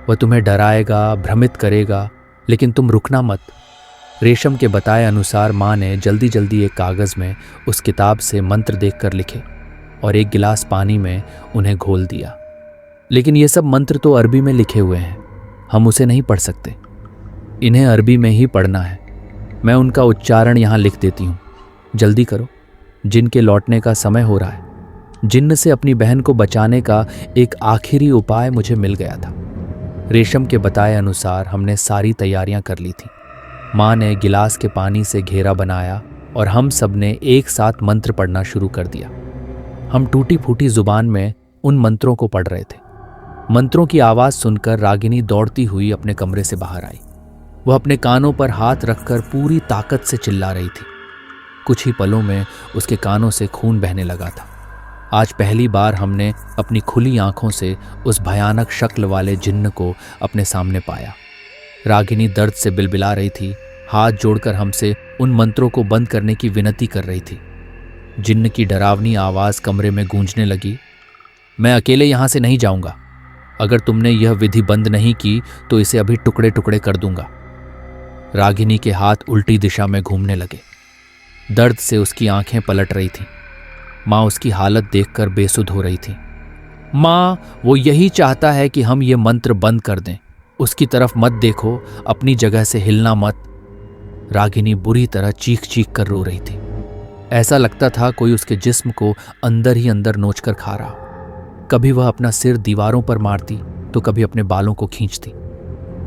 वह तुम्हें डराएगा, भ्रमित करेगा, लेकिन तुम रुकना मत। रेशम के बताए अनुसार माँ ने जल्दी जल्दी एक कागज में उस किताब से मंत्र देखकर लिखे और एक गिलास पानी में उन्हें घोल दिया। लेकिन ये सब मंत्र तो अरबी में लिखे हुए हैं, हम उसे नहीं पढ़ सकते। इन्हें अरबी में ही पढ़ना है। मैं उनका उच्चारण यहाँ लिख देती हूँ, जल्दी करो, जिन के लौटने का समय हो रहा है। जिन्न से अपनी बहन को बचाने का एक आखिरी उपाय मुझे मिल गया था। रेशम के बताए अनुसार हमने सारी तैयारियां कर ली थी। माँ ने गिलास के पानी से घेरा बनाया और हम सब ने एक साथ मंत्र पढ़ना शुरू कर दिया। हम टूटी फूटी जुबान में उन मंत्रों को पढ़ रहे थे। मंत्रों की आवाज सुनकर रागिनी दौड़ती हुई अपने कमरे से बाहर आई। वह अपने कानों पर हाथ रखकर पूरी ताकत से चिल्ला रही थी। कुछ ही पलों में उसके कानों से खून बहने लगा था। आज पहली बार हमने अपनी खुली आंखों से उस भयानक शक्ल वाले जिन्न को अपने सामने पाया। रागिनी दर्द से बिलबिला रही थी, हाथ जोड़कर हमसे उन मंत्रों को बंद करने की विनती कर रही थी। जिन्न की डरावनी आवाज कमरे में गूंजने लगी। मैं अकेले यहां से नहीं जाऊंगा। अगर तुमने यह विधि बंद नहीं की तो इसे अभी टुकड़े टुकड़े कर दूंगा। रागिनी के हाथ उल्टी दिशा में घूमने लगे। दर्द से उसकी आंखें पलट रही थीं। माँ उसकी हालत देखकर बेसुध हो रही थी। माँ, वो यही चाहता है कि हम ये मंत्र बंद कर दें। उसकी तरफ मत देखो, अपनी जगह से हिलना मत। रागिनी बुरी तरह चीख चीख कर रो रही थी। ऐसा लगता था कोई उसके जिस्म को अंदर ही अंदर नोचकर खा रहा। कभी वह अपना सिर दीवारों पर मारती तो कभी अपने बालों को खींचती।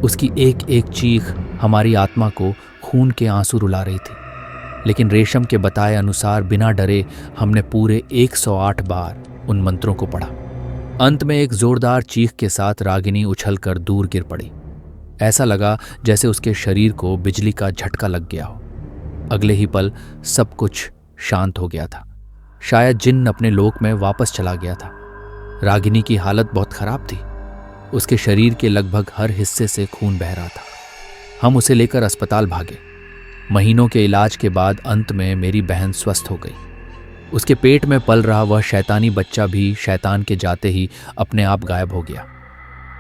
उसकी एक एक चीख हमारी आत्मा को खून के आंसू रुला रही थी। लेकिन रेशम के बताए अनुसार बिना डरे हमने पूरे 108 बार उन मंत्रों को पढ़ा। अंत में एक जोरदार चीख के साथ रागिनी उछलकर दूर गिर पड़ी। ऐसा लगा जैसे उसके शरीर को बिजली का झटका लग गया हो। अगले ही पल सब कुछ शांत हो गया था। शायद जिन्न अपने लोक में वापस चला गया था। रागिनी की हालत बहुत खराब थी। उसके शरीर के लगभग हर हिस्से से खून बह रहा था। हम उसे लेकर अस्पताल भागे। महीनों के इलाज के बाद अंत में मेरी बहन स्वस्थ हो गई। उसके पेट में पल रहा वह शैतानी बच्चा भी शैतान के जाते ही अपने आप गायब हो गया।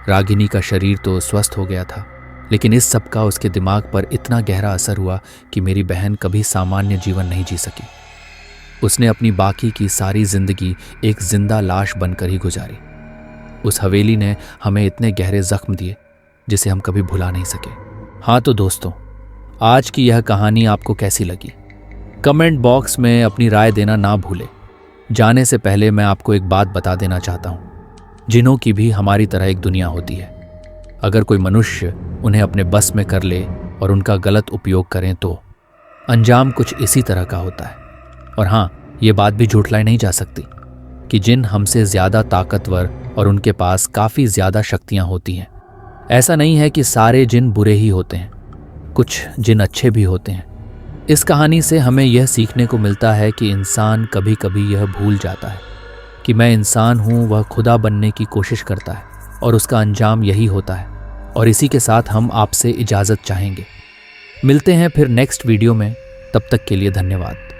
रागिनी का शरीर तो स्वस्थ हो गया था, लेकिन इस सब का उसके दिमाग पर इतना गहरा असर हुआ कि मेरी बहन कभी सामान्य जीवन नहीं जी सकी। उसने अपनी बाकी की सारी जिंदगी एक जिंदा लाश बनकर ही गुजारी। उस हवेली ने हमें इतने गहरे जख्म दिए जिसे हम कभी भुला नहीं सके। हाँ तो दोस्तों, आज की यह कहानी आपको कैसी लगी? कमेंट बॉक्स में अपनी राय देना ना भूलें। जाने से पहले मैं आपको एक बात बता देना चाहता हूँ, जिन्हों की भी हमारी तरह एक दुनिया होती है। अगर कोई मनुष्य उन्हें अपने बस में कर ले और उनका गलत उपयोग करें तो अंजाम कुछ इसी तरह का होता है। और हाँ, ये बात भी झूठलाई नहीं जा सकती कि जिन हमसे ज़्यादा ताकतवर और उनके पास काफ़ी ज़्यादा शक्तियाँ होती हैं। ऐसा नहीं है कि सारे जिन बुरे ही होते हैं, कुछ जिन अच्छे भी होते हैं। इस कहानी से हमें यह सीखने को मिलता है कि इंसान कभी कभी यह भूल जाता है कि मैं इंसान हूँ। वह खुदा बनने की कोशिश करता है और उसका अंजाम यही होता है। और इसी के साथ हम आपसे इजाज़त चाहेंगे। मिलते हैं फिर नेक्स्ट वीडियो में। तब तक के लिए धन्यवाद।